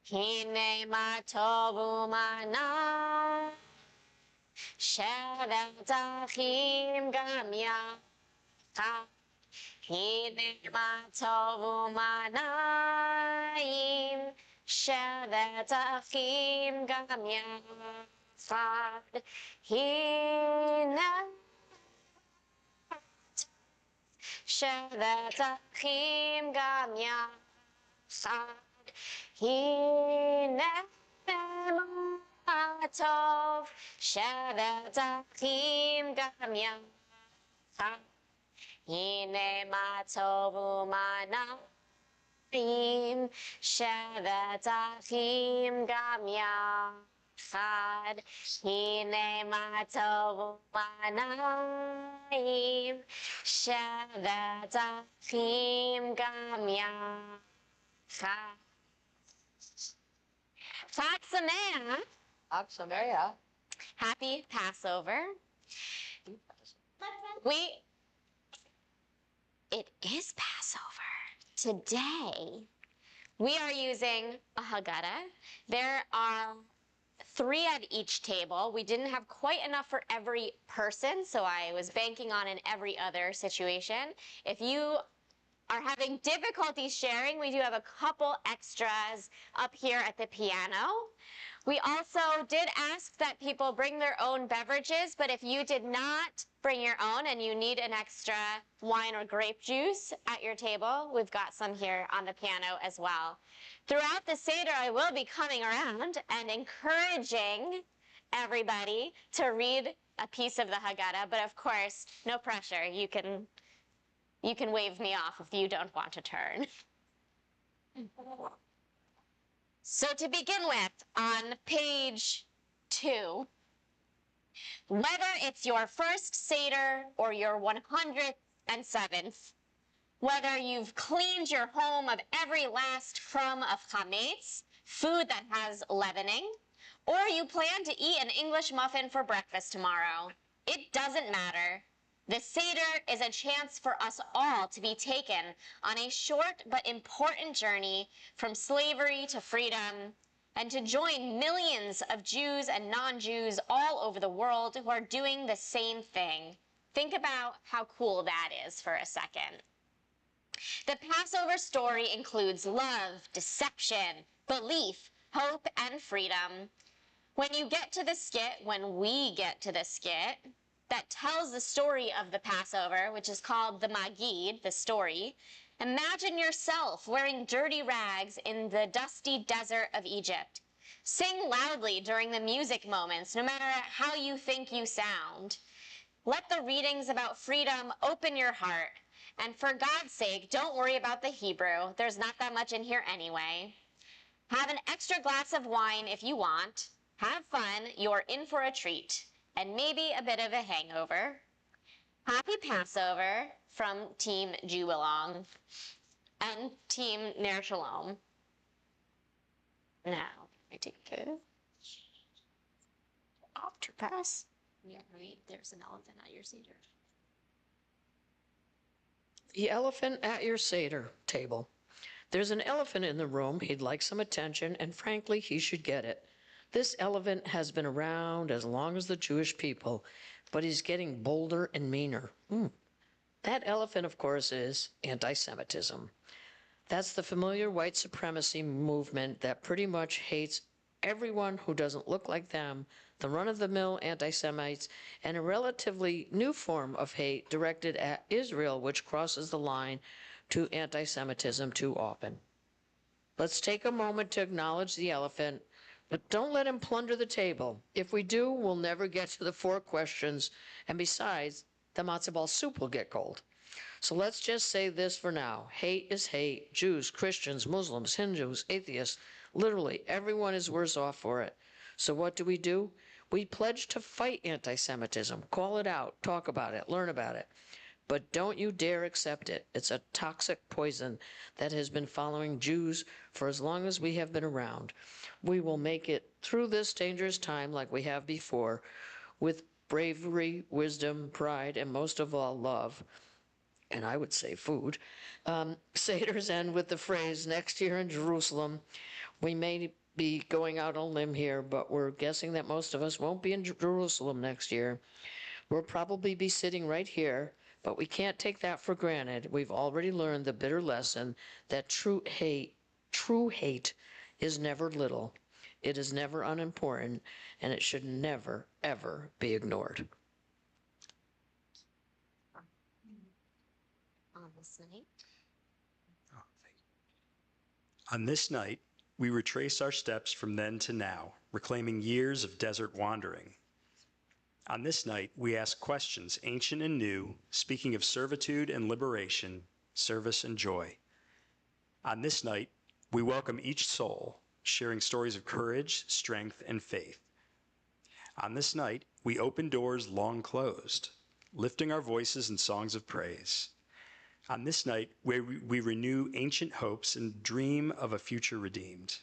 Hine ma tov u'ma shevet achim gam yachad. Hine ma tov u'ma shevet achim gam yachad. Hine shevet achim gam yachad. Hine ma tov shevet achim gam yachad. Hine ma tov u'ma shevet achim gam yachad. Hine ma tov u'ma shevet achim gam yachad. Chag Sameach. Chag Sameach. Happy Passover. It is Passover. Today, we are using a Haggadah. There are 3 at each table. We didn't have quite enough for every person, so I was banking on an every other situation. If you are having difficulty sharing, we do have a couple extras up here at the piano. We also did ask that people bring their own beverages, but if you did not bring your own and you need an extra wine or grape juice at your table, we've got some here on the piano as well. Throughout the Seder, I will be coming around and encouraging everybody to read a piece of the Haggadah, but of course, no pressure. You can wave me off if you don't want to turn. So to begin with, on page 2, whether it's your first Seder or your 107th, whether you've cleaned your home of every last crumb of chametz, food that has leavening, or you plan to eat an English muffin for breakfast tomorrow, it doesn't matter. The Seder is a chance for us all to be taken on a short but important journey from slavery to freedom, and to join millions of Jews and non-Jews all over the world who are doing the same thing. Think about how cool that is for a second. The Passover story includes love, deception, belief, hope, and freedom. When we get to the skit, that tells the story of the Passover, which is called the Magid, the story, imagine yourself wearing dirty rags in the dusty desert of Egypt. Sing loudly during the music moments, no matter how you think you sound. Let the readings about freedom open your heart. And for God's sake, don't worry about the Hebrew. There's not that much in here anyway. Have an extra glass of wine if you want. Have fun. You're in for a treat. And maybe a bit of a hangover. Happy Passover from Team Jew Along and Team Ner Shalom. Now, I take it. After pass. Yeah, right. There's an elephant at your Seder. The elephant at your Seder table. There's an elephant in the room. He'd like some attention, and frankly, he should get it. This elephant has been around as long as the Jewish people, but he's getting bolder and meaner. That elephant, of course, is anti-Semitism. That's the familiar white supremacy movement that pretty much hates everyone who doesn't look like them, the run-of-the-mill anti-Semites, and a relatively new form of hate directed at Israel, which crosses the line to anti-Semitism too often. Let's take a moment to acknowledge the elephant, but don't let him plunder the table. If we do, we'll never get to the 4 questions, and besides, the matzo ball soup will get cold. So let's just say this for now. Hate is hate. Jews, Christians, Muslims, Hindus, atheists, literally everyone is worse off for it. So what do? We pledge to fight anti-Semitism, call it out, talk about it, learn about it. But don't you dare accept it. It's a toxic poison that has been following Jews for as long as we have been around. We will make it through this dangerous time like we have before, with bravery, wisdom, pride, and most of all, love. And I would say food. Seders end with the phrase, next year in Jerusalem, We may be going out on a limb here, but we're guessing that most of us won't be in Jerusalem next year. We'll probably be sitting right here, but we can't take that for granted. We've already learned the bitter lesson that true hate is never little. It is never unimportant, and it should never, ever be ignored. On this night, On this night, we retrace our steps from then to now, reclaiming years of desert wandering. On this night, we ask questions ancient and new, speaking of servitude and liberation, service and joy. On this night, we welcome each soul, sharing stories of courage, strength, and faith. On this night, we open doors long closed, lifting our voices in songs of praise. On this night, we renew ancient hopes and dream of a future redeemed.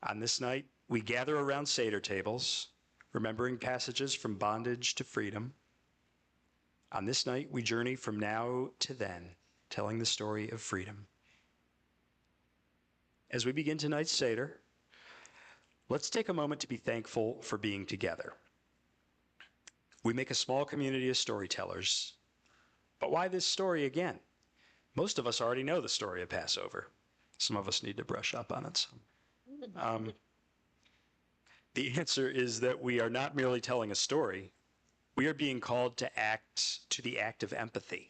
On this night, we gather around Seder tables, remembering passages from bondage to freedom. On this night, we journey from now to then, telling the story of freedom. As we begin tonight's Seder, let's take a moment to be thankful for being together. We make a small community of storytellers. But why this story again? Most of us already know the story of Passover. Some of us need to brush up on it. The answer is that we are not merely telling a story. We are being called to the act of empathy.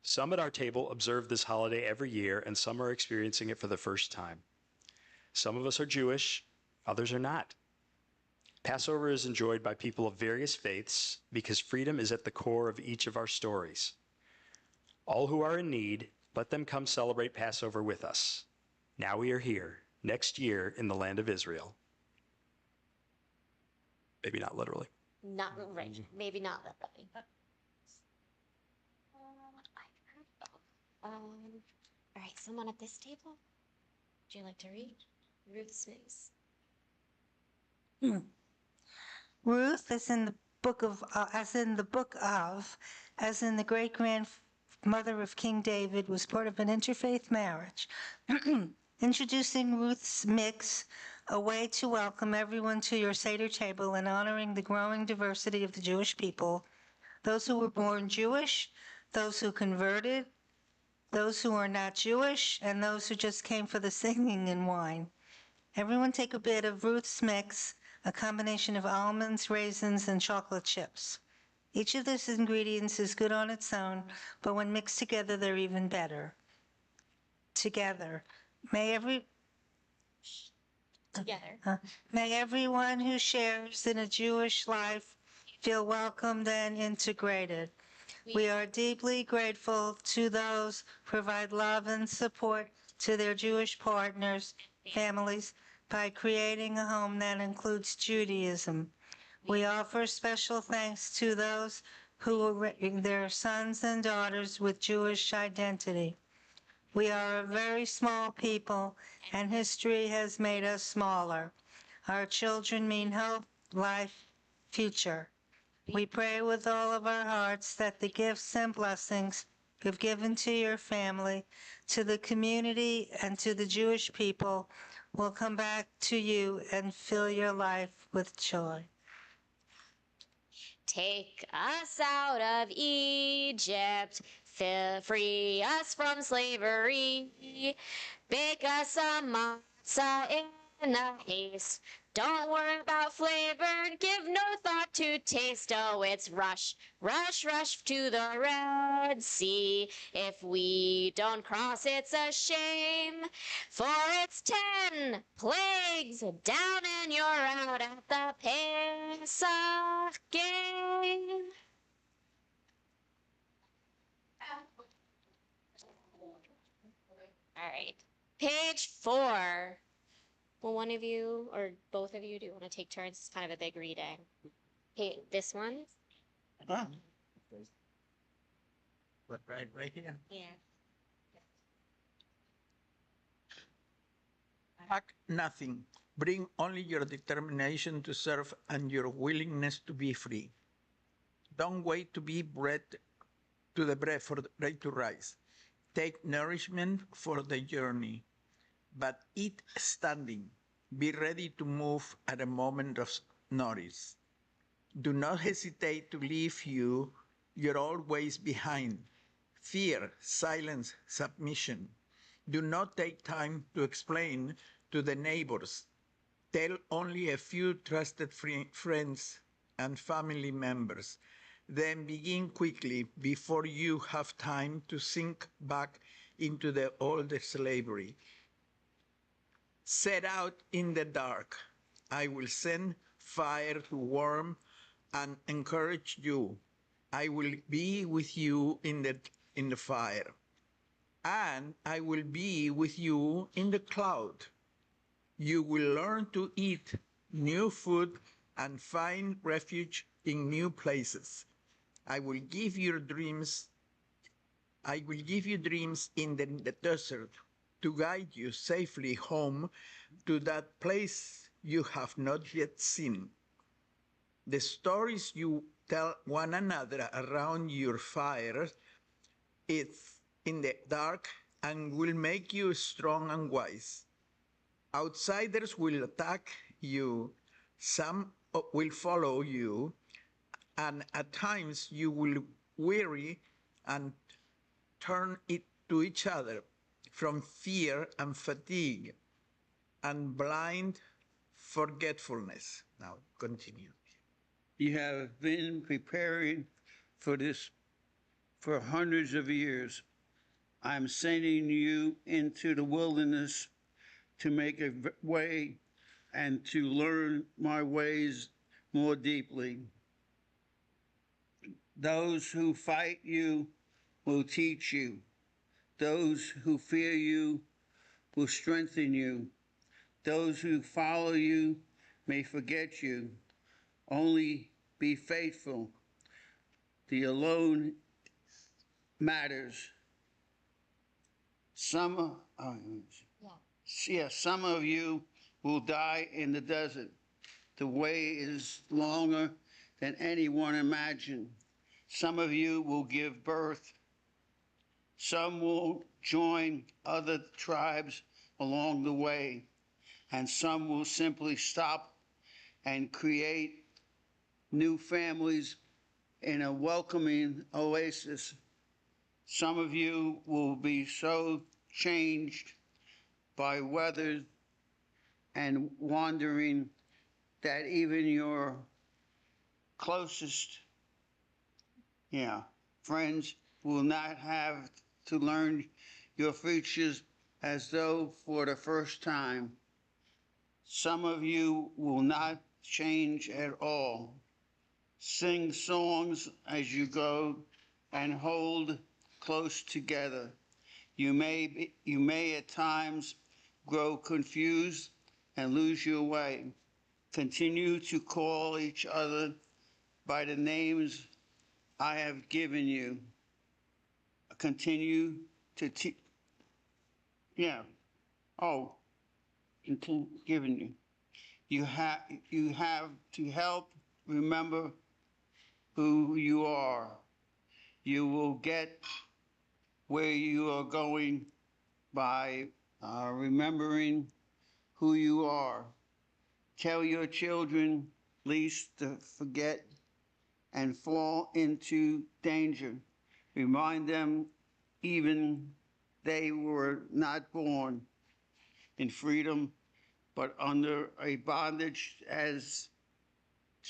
Some at our table observe this holiday every year, and some are experiencing it for the first time. Some of us are Jewish, others are not. Passover is enjoyed by people of various faiths because freedom is at the core of each of our stories. All who are in need, let them come celebrate Passover with us. Now we are here, next year in the land of Israel. Maybe not literally. not right, maybe not that way. All right, someone at this table? Would you like to read? Ruth Smiggs. Ruth, as in the book of, as in the great grandmother of King David, was part of an interfaith marriage. Introducing Ruth's Mix, a way to welcome everyone to your Seder table and honoring the growing diversity of the Jewish people, those who were born Jewish, those who converted, those who are not Jewish, and those who just came for the singing and wine. Everyone take a bit of Ruth's Mix, a combination of almonds, raisins, and chocolate chips. Each of these ingredients is good on its own, but when mixed together, they're even better. Together. May everyone who shares in a Jewish life feel welcomed and integrated. We are deeply grateful to those who provide love and support to their Jewish partners, families, by creating a home that includes Judaism. We offer special thanks to those who are raising their sons and daughters with Jewish identity. We are a very small people, and history has made us smaller. Our children mean hope, life, future. We pray with all of our hearts that the gifts and blessings you've given to your family, to the community, and to the Jewish people will come back to you and fill your life with joy. Take us out of Egypt, free us from slavery, bake us a matzah in a haste. Don't worry about flavor, give no thought to taste. Oh, it's rush, rush, rush to the Red Sea. If we don't cross, it's a shame, for it's 10 plagues down and you're out at the Pesach game. All right, page 4. Will one of you or both of you, do you want to take turns? It's kind of a big reading. Hey, this one? What, right here? Yeah. Pack nothing. Bring only your determination to serve and your willingness to be free. Don't wait to be bread for ready to rise. Take nourishment for the journey. but eat standing. Be ready to move at a moment of notice. Do not hesitate to leave your old ways behind. Fear, silence, submission. Do not take time to explain to the neighbors. Tell only a few trusted friends and family members. Then begin quickly before you have time to sink back into the old slavery. Set out in the dark. I will send fire to warm and encourage you. I will be with you in the fire, and I will be with you in the cloud. You will learn to eat new food and find refuge in new places. I will give you dreams. I will give you dreams in the desert to guide you safely home to that place you have not yet seen. The stories you tell one another around your fire is in the dark and will make you strong and wise. Outsiders will attack you, some will follow you, and at times you will weary and turn it to each other from fear and fatigue and blind forgetfulness. Now continue. You have been preparing for this for hundreds of years. I'm sending you into the wilderness to make a way and to learn my ways more deeply. Those who fight you will teach you. Those who fear you will strengthen you. Those who follow you may forget you. Only be faithful. The alone matters. Some of you will die in the desert. The way is longer than anyone imagined. Some of you will give birth. Some will join other tribes along the way, and some will simply stop and create new families in a welcoming oasis. Some of you will be so changed by weather and wandering that even your closest friends will not have to learn your features as though for the first time. Some of you will not change at all. Sing songs as you go and hold close together. You may at times grow confused and lose your way. Continue to call each other by the names I have given you. Continue to given you. You have to help remember who you are. You will get where you are going by remembering who you are. Tell your children least to forget and fall into danger. Remind them even they were not born in freedom, but under a bondage as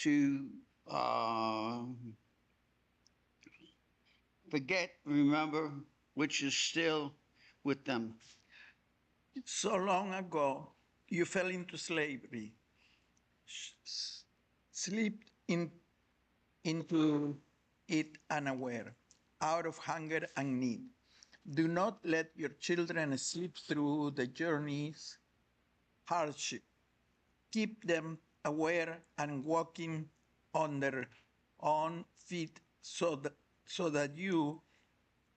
to remember, which is still with them. So long ago, you fell into slavery, slipped into it unaware, out of hunger and need. Do not let your children slip through the journey's hardship. Keep them aware and walking on their own feet so that you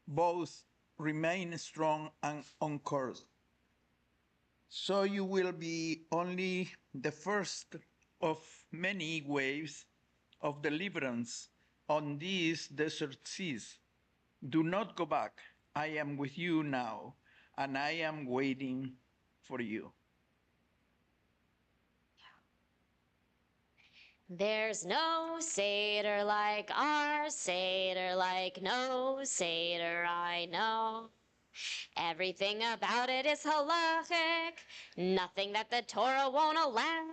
both remain strong and on course. So you will be only the first of many waves of deliverance on these desert seas. Do not go back. I am with you now, and I am waiting for you. There's no Seder like our Seder, like no Seder I know. Everything about it is halachic, nothing that the Torah won't allow.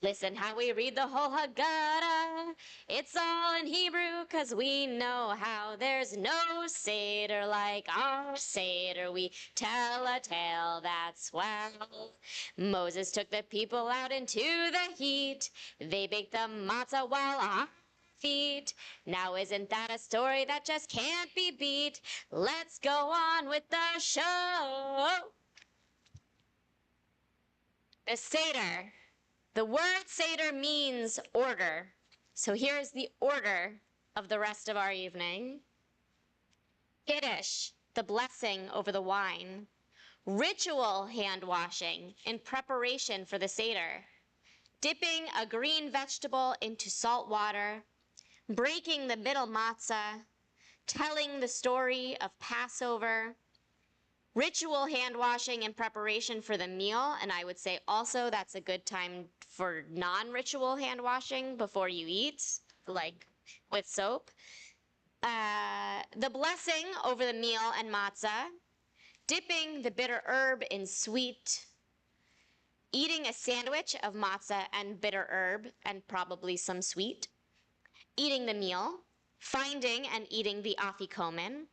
Listen how we read the whole Haggadah. It's all in Hebrew, 'cause we know how. There's no Seder like our Seder. We tell a tale that's swell. Moses took the people out into the heat. They baked the matzah while on feet. Now isn't that a story that just can't be beat? Let's go on with the show. The Seder. The word Seder means order. So here's the order of the rest of our evening. Kiddush, the blessing over the wine. Ritual hand washing in preparation for the Seder. Dipping a green vegetable into salt water. Breaking the middle matzah. Telling the story of Passover. Ritual hand washing in preparation for the meal, and I would say also that's a good time for non-ritual hand washing before you eat, like with soap. The blessing over the meal and matzah, dipping the bitter herb in sweet, eating a sandwich of matzah and bitter herb and probably some sweet, eating the meal, finding and eating the afikomen,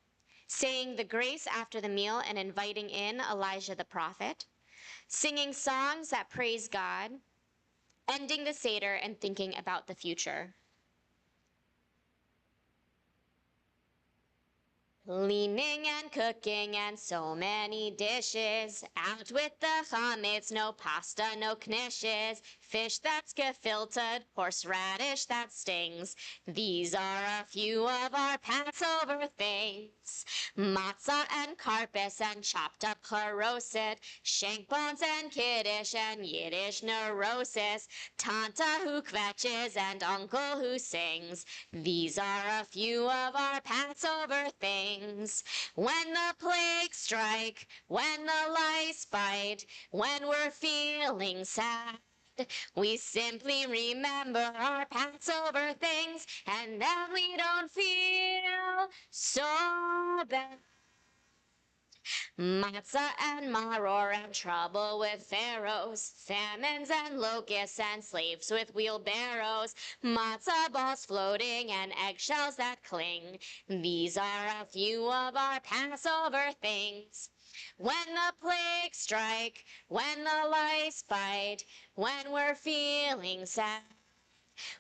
saying the grace after the meal and inviting in Elijah the prophet, singing songs that praise God, ending the Seder and thinking about the future. Cleaning and cooking and so many dishes. Out with the chametz, no pasta, no knishes. Fish that's gefilte, horseradish that stings. These are a few of our Passover things. Matzah and karpis and chopped up charoset. Shank bones and kiddush and Yiddish neurosis. Tanta who kvetches and uncle who sings. These are a few of our Passover things. When the plagues strike, when the lice bite, when we're feeling sad, we simply remember our Passover things, and then we don't feel so bad. Matzah and maror and trouble with pharaohs, famines and locusts and slaves with wheelbarrows, matzah balls floating and eggshells that cling. These are a few of our Passover things. When the plagues strike, when the lice bite, when we're feeling sad,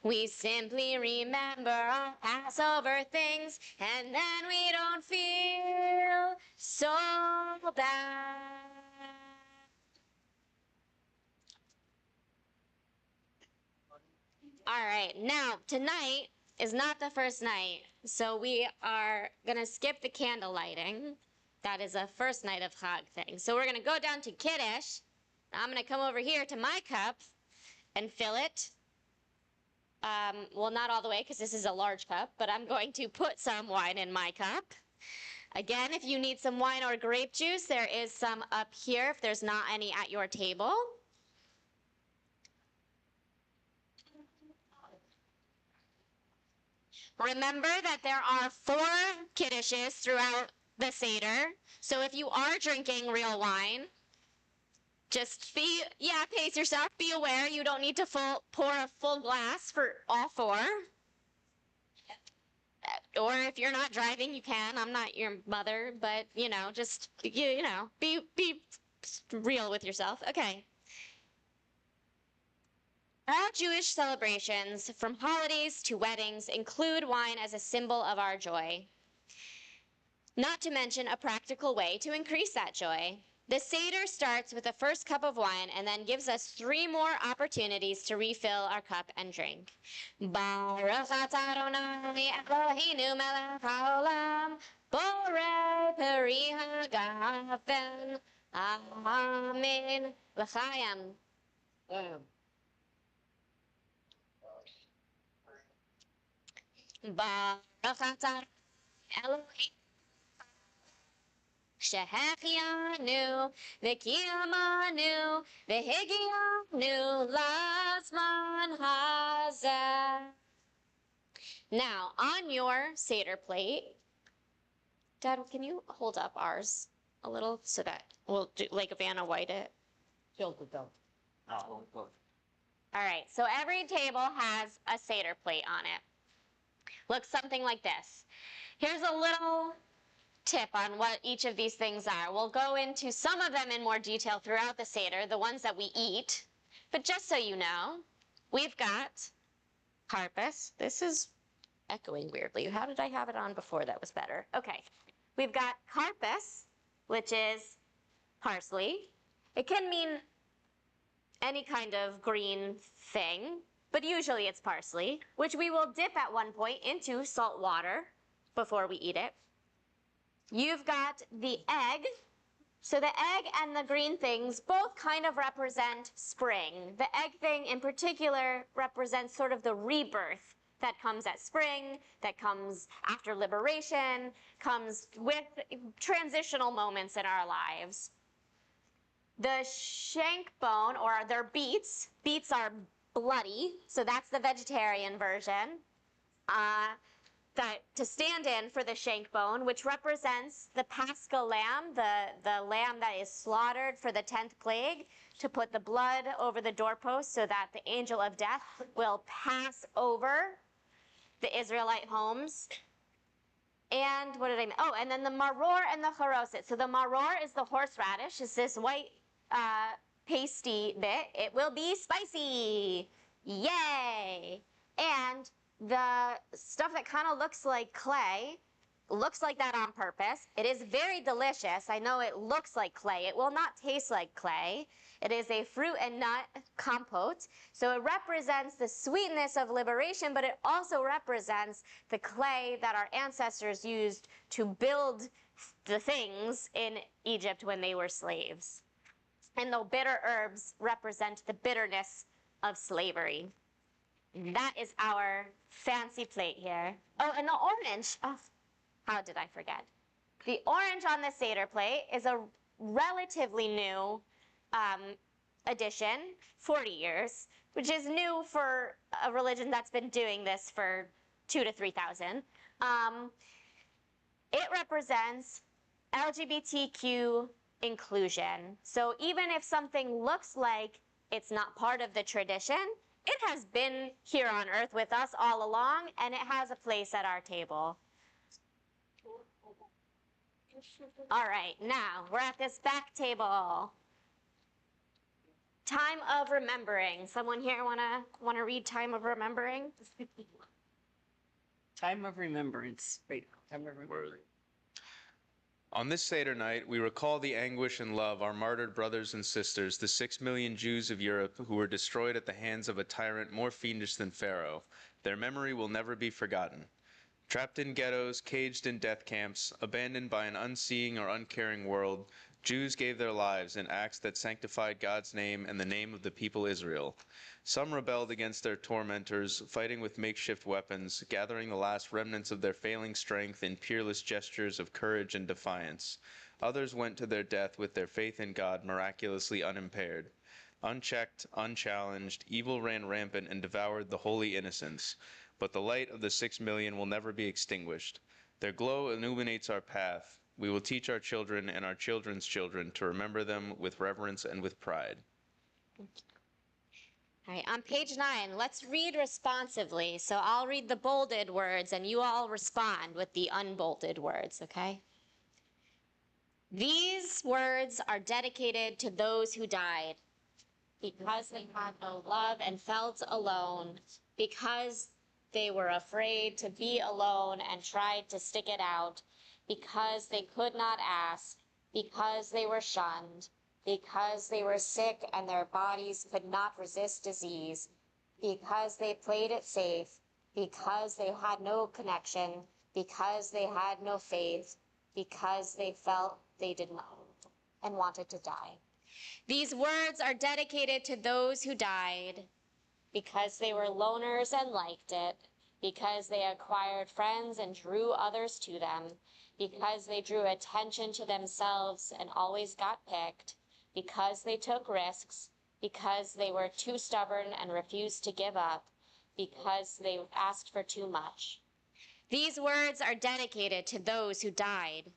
we simply remember our Passover things, and then we don't feel so bad. All right, now tonight is not the first night, so we are gonna skip the candle lighting. That is a first night of Chag thing. So we're gonna go down to Kiddush. I'm gonna come over here to my cup and fill it. Well, not all the way because this is a large cup, but I'm going to put some wine in my cup. Again, if you need some wine or grape juice, there is some up here if there's not any at your table. Remember that there are 4 kiddushes throughout the Seder, so if you are drinking real wine, just pace yourself, be aware you don't need to pour a full glass for all 4. Or if you're not driving, you can. I'm not your mother, but just be real with yourself. Okay. All Jewish celebrations, from holidays to weddings, include wine as a symbol of our joy. Not to mention a practical way to increase that joy. The Seder starts with the first cup of wine and then gives us 3 more opportunities to refill our cup and drink. Baruch atah Adonai Eloheinu melech haolam, borei peri hagafen. Amen. L'chaim. Baruch atah Eloheinu Shehechianu, V'kiyamanu, V'higianu, Lasman Hazeh. Now, on your Seder plate, Dad, can you hold up ours a little so that we'll do like Vanna White it? Tilted though. All right, so every table has a Seder plate on it. Looks something like this. Here's a little tip on what each of these things are. We'll go into some of them in more detail throughout the Seder, the ones that we eat. But just so you know, we've got carpus. This is echoing weirdly. How did I have it on before that was better? Okay. We've got carpus, which is parsley. It can mean any kind of green thing, but usually it's parsley, which we will dip at one point into salt water before we eat it. You've got the egg. So the egg and the green things both kind of represent spring. The egg thing in particular represents sort of the rebirth that comes at spring, that comes after liberation, comes with transitional moments in our lives. The shank bone, or their beets are bloody, so that's the vegetarian version. That to stand in for the shank bone, which represents the Paschal lamb, the lamb that is slaughtered for the 10th plague, to put the blood over the doorpost so that the angel of death will pass over the Israelite homes. And what did I mean? Oh, and then the maror and the charoset. So the maror is the horseradish. It's this white pasty bit. It will be spicy. Yay! And the stuff that kind of looks like clay, looks like that on purpose. It is very delicious. I know it looks like clay. It will not taste like clay. It is a fruit and nut compote. So it represents the sweetness of liberation, but it also represents the clay that our ancestors used to build the things in Egypt when they were slaves. And the bitter herbs represent the bitterness of slavery. That is our fancy plate here. Oh, and the orange. Oh, how did I forget? The orange on the Seder plate is a relatively new addition, 40 years, which is new for a religion that's been doing this for 2,000 to 3,000. It represents LGBTQ inclusion. So even if something looks like it's not part of the tradition, it has been here on earth with us all along, and it has a place at our table. All right, now we're at this back table. Time of remembering. Someone here wanna read Time of Remembering? Time of remembrance. Wait, time of remembrance. On this Seder night, we recall the anguish and love our martyred brothers and sisters, the 6 million Jews of Europe who were destroyed at the hands of a tyrant more fiendish than Pharaoh. Their memory will never be forgotten. Trapped in ghettos, caged in death camps, abandoned by an unseeing or uncaring world, Jews gave their lives in acts that sanctified God's name and the name of the people Israel. Some rebelled against their tormentors, fighting with makeshift weapons, gathering the last remnants of their failing strength in peerless gestures of courage and defiance. Others went to their death with their faith in God miraculously unimpaired. Unchecked, unchallenged, evil ran rampant and devoured the holy innocents. But the light of the 6 million will never be extinguished. Their glow illuminates our path. We will teach our children and our children's children to remember them with reverence and with pride. All right, on page 9, let's read responsively. So I'll read the bolded words and you all respond with the unbolded words, okay? These words are dedicated to those who died because they had no love and felt alone, because they were afraid to be alone and tried to stick it out, because they could not ask, because they were shunned, because they were sick and their bodies could not resist disease, because they played it safe, because they had no connection, because they had no faith, because they felt they did not and wanted to die. These words are dedicated to those who died because they were loners and liked it, because they acquired friends and drew others to them, because they drew attention to themselves and always got picked, because they took risks, because they were too stubborn and refused to give up, because they asked for too much. These words are dedicated to those who died,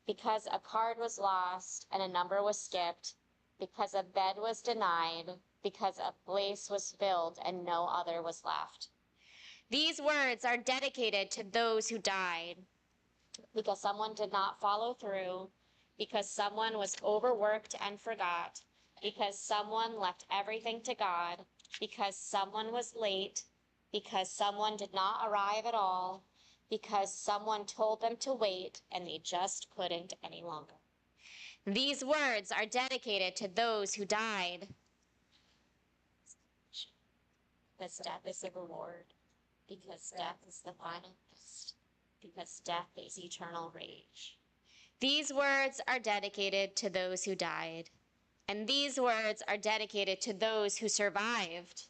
because a card was lost and a number was skipped, because a bed was denied, because a place was filled and no other was left. These words are dedicated to those who died, because someone did not follow through, because someone was overworked and forgot, because someone left everything to God, because someone was late, because someone did not arrive at all, because someone told them to wait and they just couldn't any longer. These words are dedicated to those who died. Because death is the reward, because death is the final test, because death is eternal rage. These words are dedicated to those who died, and these words are dedicated to those who survived.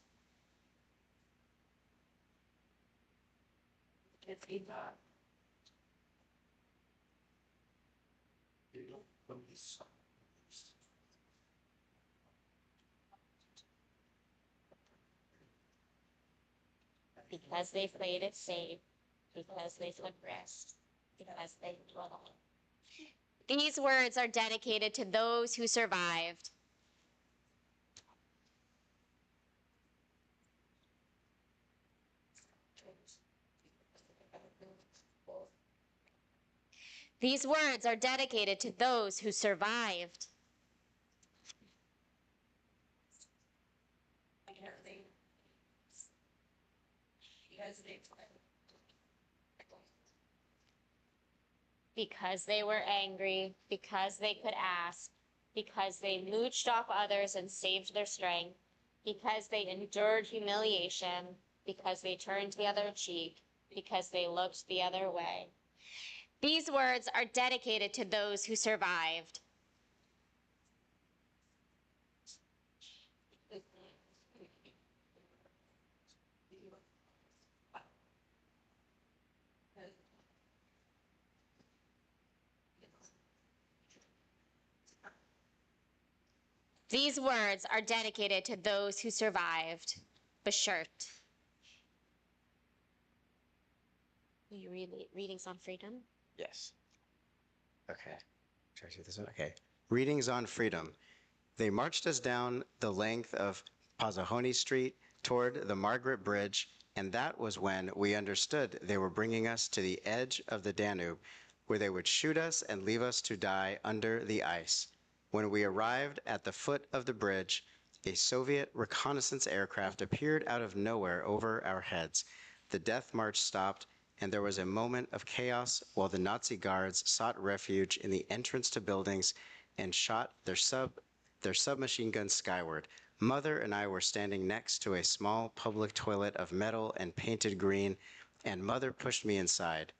Because they played it safe, because they took risks, because they dwelled. These words are dedicated to those who survived. These words are dedicated to those who survived. Because they were angry, because they could ask, because they mooched off others and saved their strength, because they endured humiliation, because they turned the other cheek, because they looked the other way. These words are dedicated to those who survived. These words are dedicated to those who survived. Beshert. Will you read readings on freedom? Yes. Okay. Try to do this one. Okay. Readings on freedom. They marched us down the length of Pazzahoni Street toward the Margaret Bridge, and that was when we understood they were bringing us to the edge of the Danube, where they would shoot us and leave us to die under the ice. When we arrived at the foot of the bridge, a Soviet reconnaissance aircraft appeared out of nowhere over our heads. The death march stopped, and there was a moment of chaos while the Nazi guards sought refuge in the entrance to buildings and shot their submachine guns skyward. Mother and I were standing next to a small public toilet of metal and painted green, and Mother pushed me inside.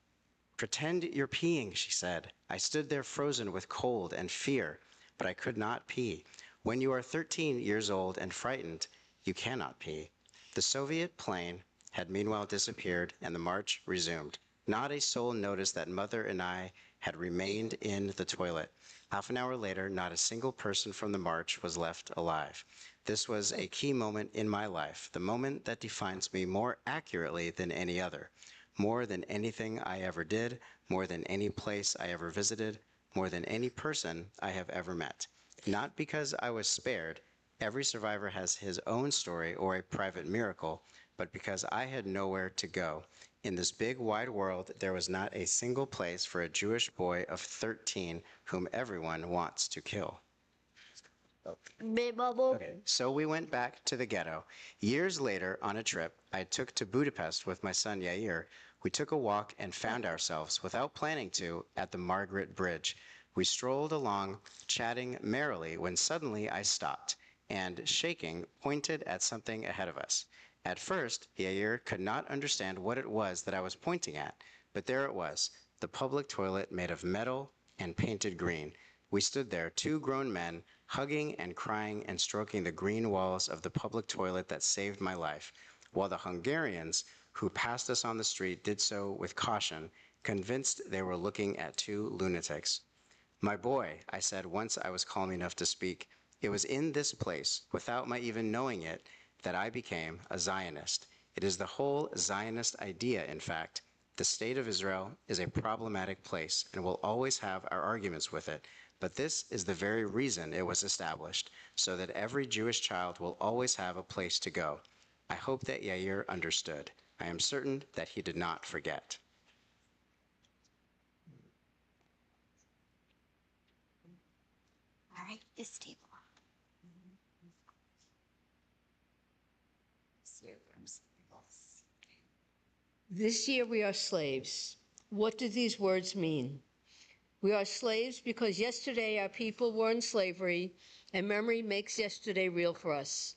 "Pretend you're peeing," she said. I stood there frozen with cold and fear, but I could not pee. When you are 13 years old and frightened, you cannot pee. The Soviet plane had meanwhile disappeared, and the march resumed. Not a soul noticed that Mother and I had remained in the toilet. Half an hour later, not a single person from the march was left alive. This was a key moment in my life, the moment that defines me more accurately than any other, more than anything I ever did, more than any place I ever visited, more than any person I have ever met. Not because I was spared, every survivor has his own story or a private miracle, but because I had nowhere to go. In this big, wide world, there was not a single place for a Jewish boy of 13 whom everyone wants to kill. Okay, so we went back to the ghetto. Years later, on a trip I took to Budapest with my son Yair, we took a walk and found ourselves, without planning to, at the Margaret Bridge. We strolled along, chatting merrily, when suddenly I stopped and, shaking, pointed at something ahead of us. At first, Yair could not understand what it was that I was pointing at, but there it was, the public toilet made of metal and painted green. We stood there, two grown men, hugging and crying and stroking the green walls of the public toilet that saved my life, while the Hungarians who passed us on the street did so with caution convinced they were looking at two lunatics. My boy, I said once I was calm enough to speak, it was in this place, without my even knowing it, that I became a Zionist. It is the whole Zionist idea, in fact. The state of Israel is a problematic place and will always have our arguments with it, but this is the very reason it was established, so that every Jewish child will always have a place to go. I hope that Yair understood. I am certain that he did not forget. All right, this table. This year we are slaves. What do these words mean? We are slaves because yesterday our people were in slavery, and memory makes yesterday real for us.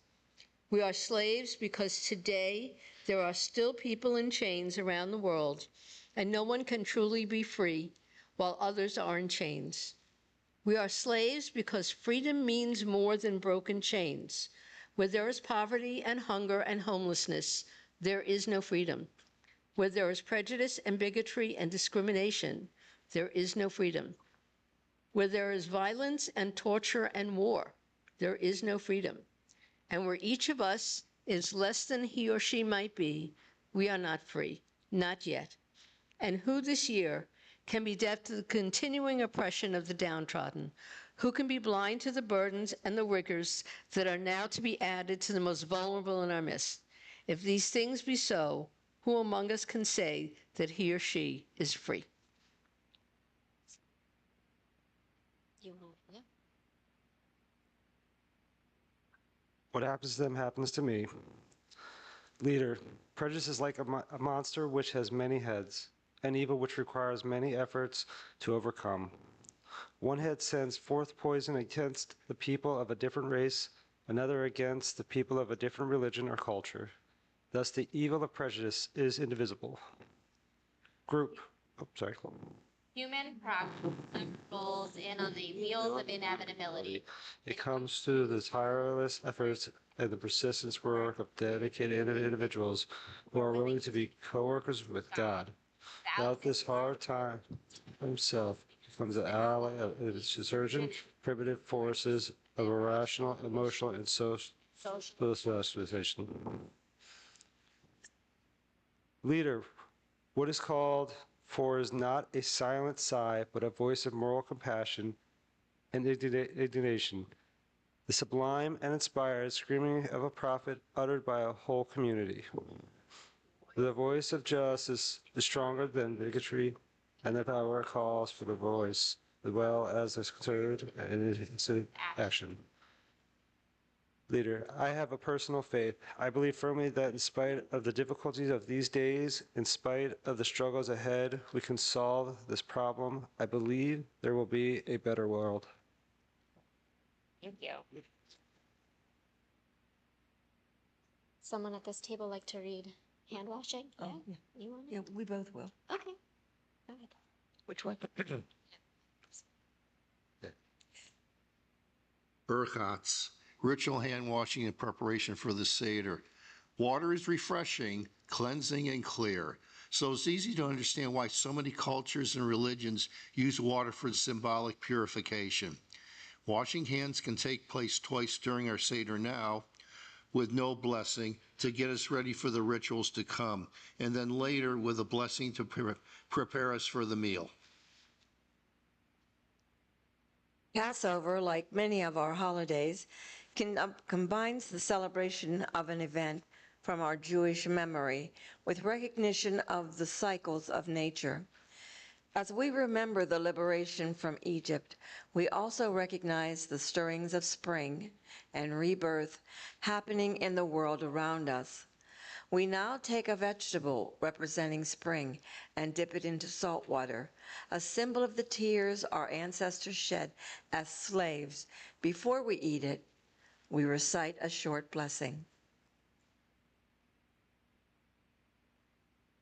We are slaves because today there are still people in chains around the world, and no one can truly be free while others are in chains. We are slaves because freedom means more than broken chains. Where there is poverty and hunger and homelessness, there is no freedom. Where there is prejudice and bigotry and discrimination, there is no freedom. Where there is violence and torture and war, there is no freedom. And where each of us is less than he or she might be, we are not free, not yet. And who this year can be deaf to the continuing oppression of the downtrodden? Who can be blind to the burdens and the rigors that are now to be added to the most vulnerable in our midst? If these things be so, who among us can say that he or she is free? What happens to them happens to me. Leader, prejudice is like a monster which has many heads, an evil which requires many efforts to overcome. One head sends forth poison against the people of a different race, another against the people of a different religion or culture. Thus the evil of prejudice is indivisible. Human progress rolls in on the wheels of inevitability. It comes through the tireless efforts and the persistent work of dedicated individuals who are willing to be co-workers with God. Without this hard time, himself becomes an ally of its insurgent, primitive forces of irrational, emotional, and social civilization. Leader, what is called for is not a silent sigh, but a voice of moral compassion and indignation, the sublime and inspired screaming of a prophet uttered by a whole community. The voice of justice is stronger than bigotry, and the power calls for the voice, as well as a concerted and innocent action. Leader, I have a personal faith. I believe firmly that in spite of the difficulties of these days, in spite of the struggles ahead, we can solve this problem. I believe there will be a better world. Thank you. Someone at this table like to read hand washing? Oh, yeah. You want it? Yeah, we both will. Okay. Go ahead. Which one? Berchatz, ritual hand washing in preparation for the Seder. Water is refreshing, cleansing, and clear. So it's easy to understand why so many cultures and religions use water for symbolic purification. Washing hands can take place twice during our Seder now, with no blessing, to get us ready for the rituals to come, and then later with a blessing to prepare us for the meal. Passover, like many of our holidays, combines the celebration of an event from our Jewish memory with recognition of the cycles of nature. As we remember the liberation from Egypt, we also recognize the stirrings of spring and rebirth happening in the world around us. We now take a vegetable representing spring and dip it into salt water, a symbol of the tears our ancestors shed as slaves. Before we eat it, we recite a short blessing.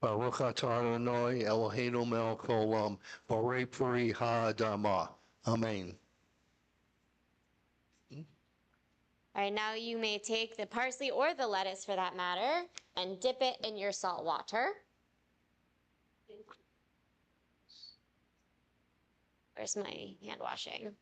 Baruch atah Adonai Eloheinu melech haolam, borei peri ha'adamah. Amen. All right, now you may take the parsley or the lettuce for that matter and dip it in your salt water. Where's my hand washing?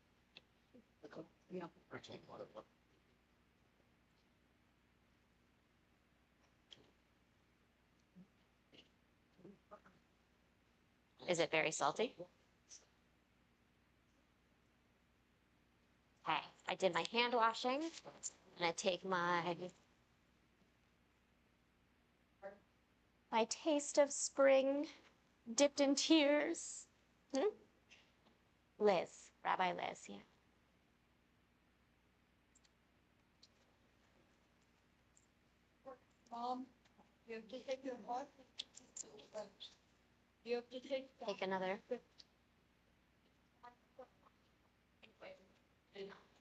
Is it very salty? Okay, I did my hand washing, and I take my taste of spring dipped in tears. Liz, Rabbi Liz, yeah. Mom, you have to take your heart. You have to take another.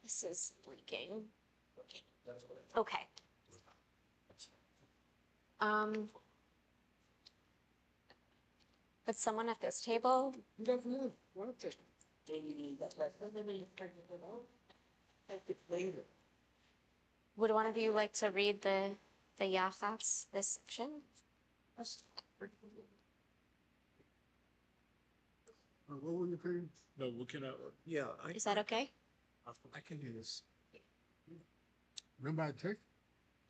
This is leaking. Okay. But someone at this table. Would one of you like to read the Yachats, this section? What were you saying? No, we cannot. Yeah. Is that okay? I can do this. Remember I take?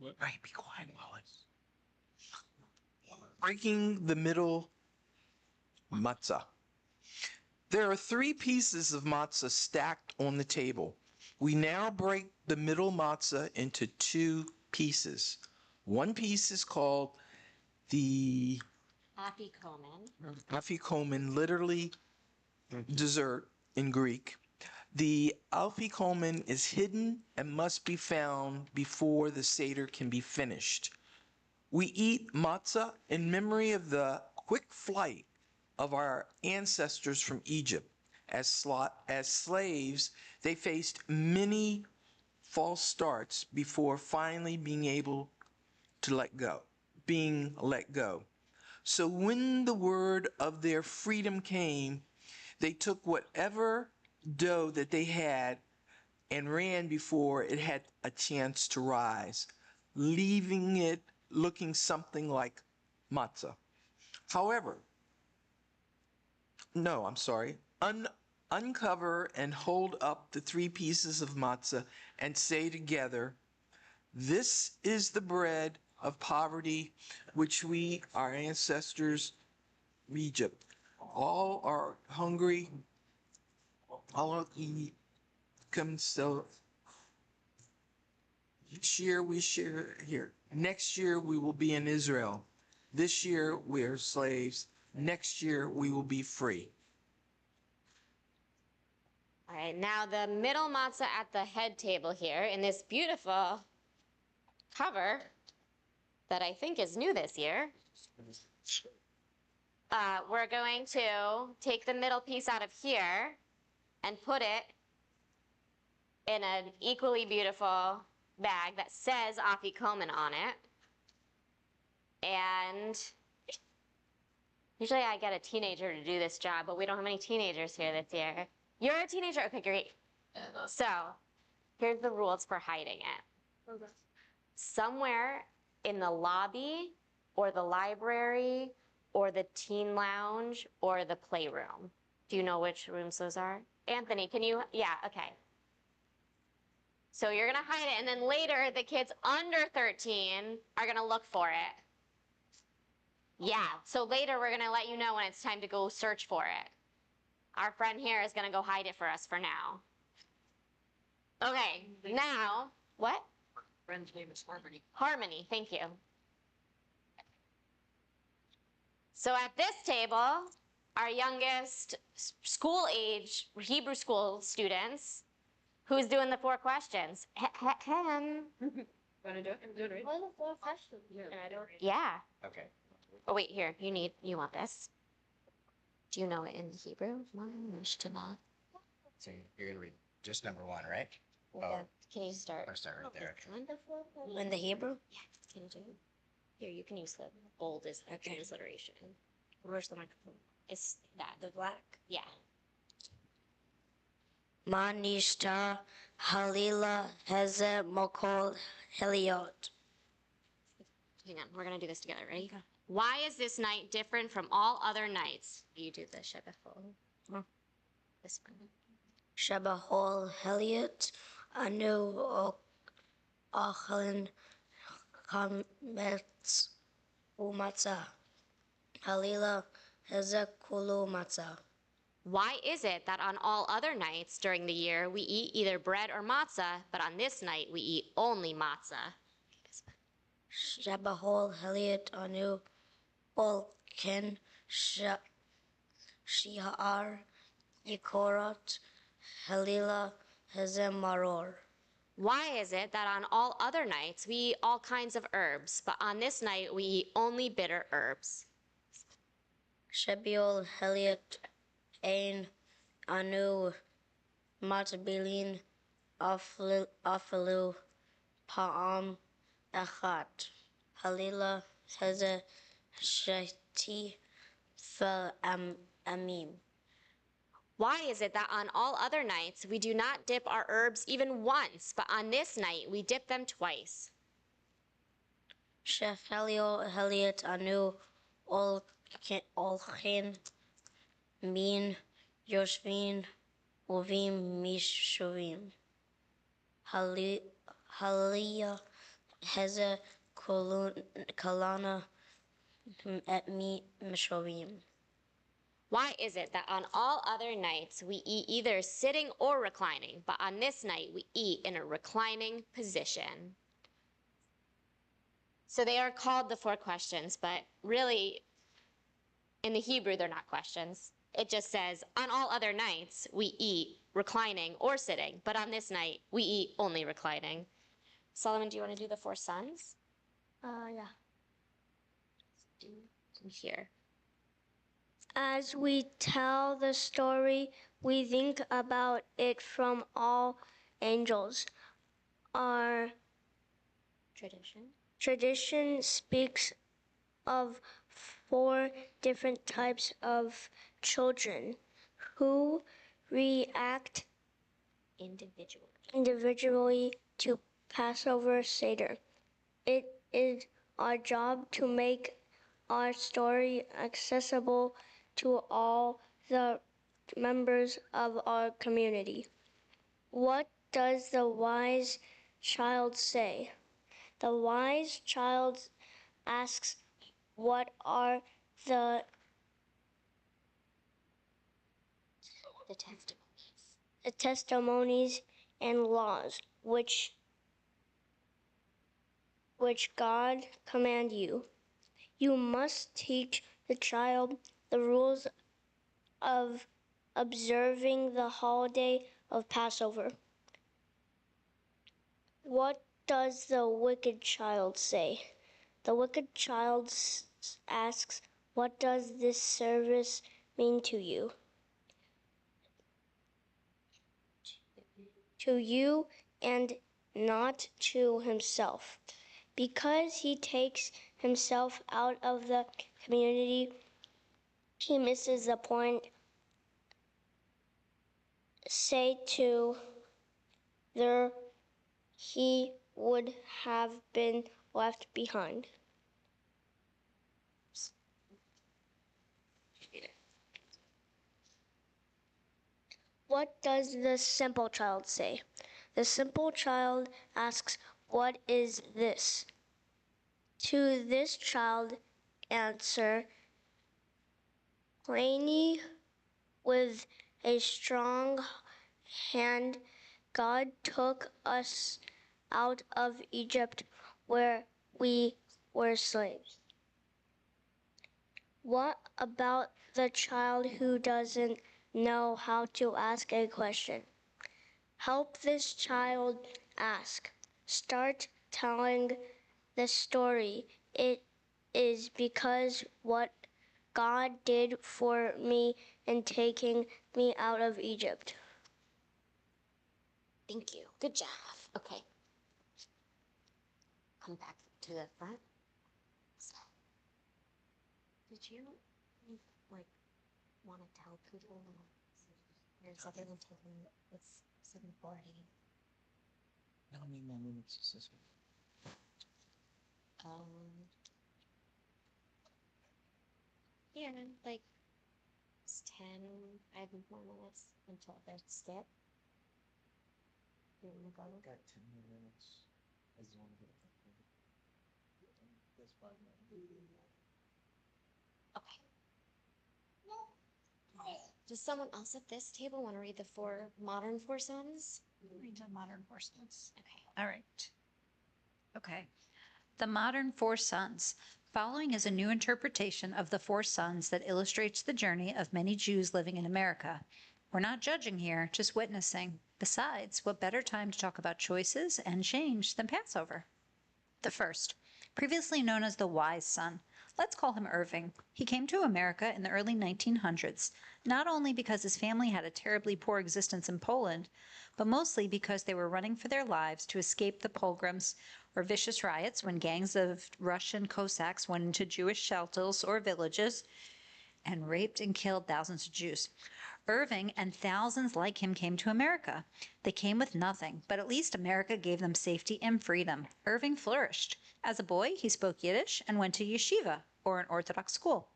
What? Hey, be quiet, Wallace. Breaking the middle matzah. There are 3 pieces of matzah stacked on the table. We now break the middle matzah into 2 pieces. One piece is called the afikomen, literally dessert in Greek. The afikomen is hidden and must be found before the Seder can be finished. We eat matzah in memory of the quick flight of our ancestors from Egypt. As slaves, they faced many false starts before finally being let go. So when the word of their freedom came, they took whatever dough that they had and ran before it had a chance to rise, leaving it looking something like matzah. However, uncover and hold up the 3 pieces of matzah and say together, "This is the bread of poverty which we, our ancestors, Egypt. All are hungry, all eat, come so. This year we share here. Next year we will be in Israel. This year we are slaves. Next year we will be free." All right, now the middle matzah at the head table here in this beautiful cover that I think is new this year. We're going to take the middle piece out of here and put it in an equally beautiful bag that says afikomen on it. And usually I get a teenager to do this job, but we don't have any teenagers here this year. You're a teenager? Okay, great. So here's the rules for hiding it. Okay. Somewhere in the lobby or the library or the teen lounge or the playroom. Do you know which rooms those are? Anthony, can you? Yeah, okay. So you're going to hide it, and then later the kids under 13 are going to look for it. Yeah, so later we're going to let you know when it's time to go search for it. Our friend here is going to go hide it for us for now. Okay, now, what? Friend's name is Harmony. Harmony, thank you. So at this table, our youngest school-age Hebrew school students, who's doing the 4 questions? Want to do it? Do it, right? What are the 4 questions? Yeah. Okay. Oh, wait, here, you want this. Do you know it in Hebrew? So you're going to read just number 1, right? Yeah. Can you start? I'll start right there. In the Hebrew? Yeah, can you do it? Here, you can use the bold as a transliteration. Where's the microphone? It's that. The black? Yeah. Manishta Halila Heze Mokol Heliot. Hang on, we're going to do this together. Ready? Okay. Why is this night different from all other nights? You do the Shebefol. Shabahol Heliot, Anu Ochalin Kametz Umatza, Halila Hezekulu Matzah. Why is it that on all other nights during the year we eat either bread or matzah, but on this night we eat only matzah? Shabahol Heliot, Anu Olken Shi'ar Yikorot Halila Hezem Maror. Why is it that on all other nights we eat all kinds of herbs, but on this night we eat only bitter herbs? Shebiol Heliot Ein Anu Matabilin Afalu Pa'am Achat Halila Heze Sheti Fel Amim. Why is it that on all other nights we do not dip our herbs even once, but on this night we dip them twice? Shefhelio Heliot Anu Olchin Min Yoshvin Uvim Mishovim Halia Heze Kalana et Mi Mishovim. Why is it that on all other nights we eat either sitting or reclining, but on this night we eat in a reclining position? So they are called the 4 questions, but really in the Hebrew they're not questions. It just says, on all other nights we eat reclining or sitting, but on this night we eat only reclining. Solomon, do you want to do the 4 sons? Yeah. Do here. As we tell the story, we think about it from all angels. Our tradition speaks of 4 different types of children who react individually to Passover Seder. It is our job to make our story accessible to all the members of our community. What does the wise child say? The wise child asks, what are the testimonies and laws which God command you? You must teach the child the rules of observing the holiday of Passover. What does the wicked child say? The wicked child asks, what does this service mean to you? To you and not to himself. Because he takes himself out of the community, he misses the point. Say to there, he would have been left behind. What does the simple child say? The simple child asks, what is this? To this child answer, plainly with a strong hand, God took us out of Egypt where we were slaves. What about the child who doesn't know how to ask a question? Help this child ask. Start telling the story. It is because what God did for me in taking me out of Egypt. Thank you. Good job. Okay. Come back to the front. Did you, want to tell people there's other than taking it's 7:40? How many more minutes is this one? Yeah, like it's I have more minutes until the skip. You wanna go? Got 10 more minutes. As long as that's 5 minutes. Okay. Does someone else at this table want to read the modern four sons? Read the modern four sons. Okay. All right. Okay. The modern four sons. Following is a new interpretation of the four sons that illustrates the journey of many Jews living in America. We're not judging here, just witnessing. Besides, what better time to talk about choices and change than Passover? The first, previously known as the wise son. Let's call him Irving. He came to America in the early 1900s, not only because his family had a terribly poor existence in Poland, but mostly because they were running for their lives to escape the pogroms or vicious riots when gangs of Russian Cossacks went into Jewish shelters or villages and raped and killed thousands of Jews. Irving and thousands like him came to America. They came with nothing, but at least America gave them safety and freedom. Irving flourished. As a boy, he spoke Yiddish and went to yeshiva, or an Orthodox school.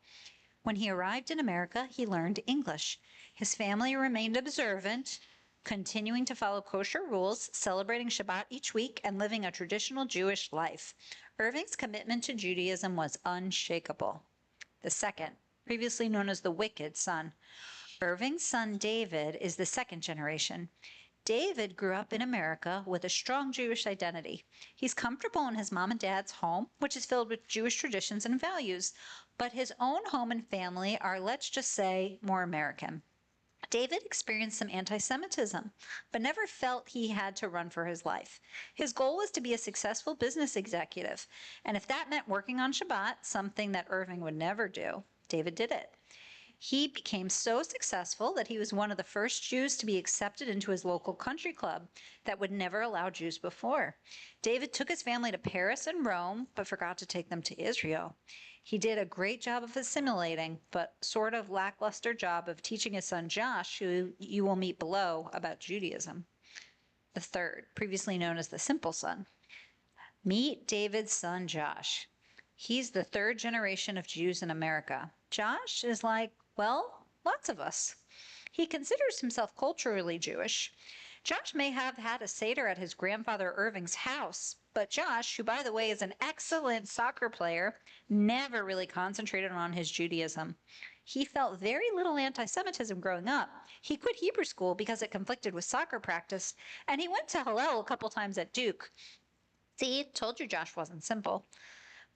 When he arrived in America, he learned English. His family remained observant, continuing to follow kosher rules, celebrating Shabbat each week, and living a traditional Jewish life. Irving's commitment to Judaism was unshakable. The second, previously known as the wicked son. Irving's son David is the second generation. David grew up in America with a strong Jewish identity. He's comfortable in his mom and dad's home, which is filled with Jewish traditions and values, but his own home and family are, let's just say, more American. David experienced some anti-Semitism, but never felt he had to run for his life. His goal was to be a successful business executive, and if that meant working on Shabbat, something that Irving would never do, David did it. He became so successful that he was one of the first Jews to be accepted into his local country club that would never allow Jews before. David took his family to Paris and Rome, but forgot to take them to Israel. He did a great job of assimilating, but sort of lackluster job of teaching his son Josh, who you will meet below, about Judaism. The third, previously known as the simple son. Meet David's son Josh. He's the third generation of Jews in America. Josh is like, well, lots of us. He considers himself culturally Jewish. Josh may have had a Seder at his grandfather Irving's house, but Josh, who by the way is an excellent soccer player, never really concentrated on his Judaism. He felt very little anti-Semitism growing up. He quit Hebrew school because it conflicted with soccer practice, and he went to Hillel a couple times at Duke. See, told you Josh wasn't simple.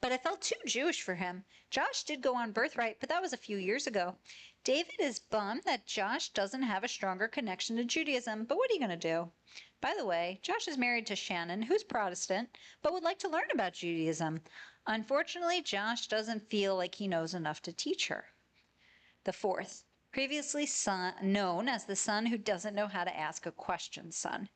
But I felt too Jewish for him. Josh did go on birthright, but that was a few years ago. David is bummed that Josh doesn't have a stronger connection to Judaism, but what are you going to do? By the way, Josh is married to Shannon, who's Protestant, but would like to learn about Judaism. Unfortunately, Josh doesn't feel like he knows enough to teach her. The fourth, previously known as the son who doesn't know how to ask a question son.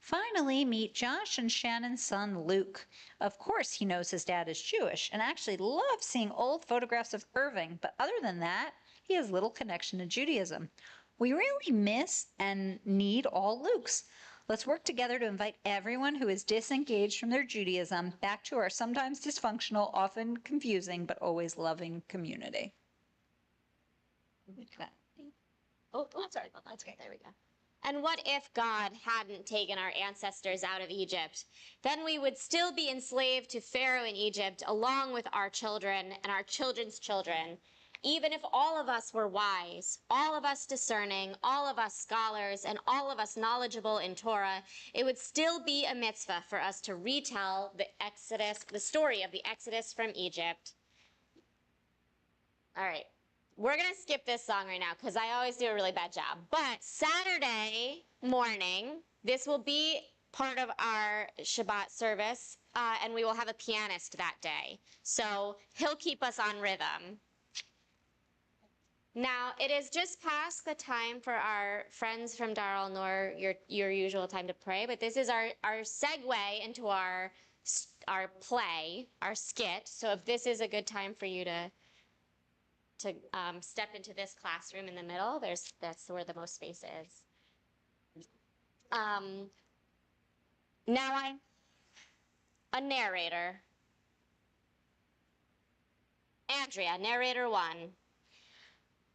Finally, meet Josh and Shannon's son, Luke. Of course, he knows his dad is Jewish and actually loves seeing old photographs of Irving, but other than that, he has little connection to Judaism. We really miss and need all Lukes. Let's work together to invite everyone who is disengaged from their Judaism back to our sometimes dysfunctional, often confusing, but always loving community. Oh, I'm sorry. That's okay. There we go. And what if God hadn't taken our ancestors out of Egypt? Then we would still be enslaved to Pharaoh in Egypt, along with our children and our children's children. Even if all of us were wise, all of us discerning, all of us scholars, and all of us knowledgeable in Torah, it would still be a mitzvah for us to retell the Exodus, the story of the Exodus from Egypt. All right. We're going to skip this song right now because I always do a really bad job. But Saturday morning, this will be part of our Shabbat service, and we will have a pianist that day. So he'll keep us on rhythm. Now, it is just past the time for our friends from Dar al-Nur, your usual time to pray, but this is our segue into our play, our skit. So if this is a good time for you to step into this classroom in the middle, that's where the most space is. Now I'm a narrator. Andrea, narrator 1.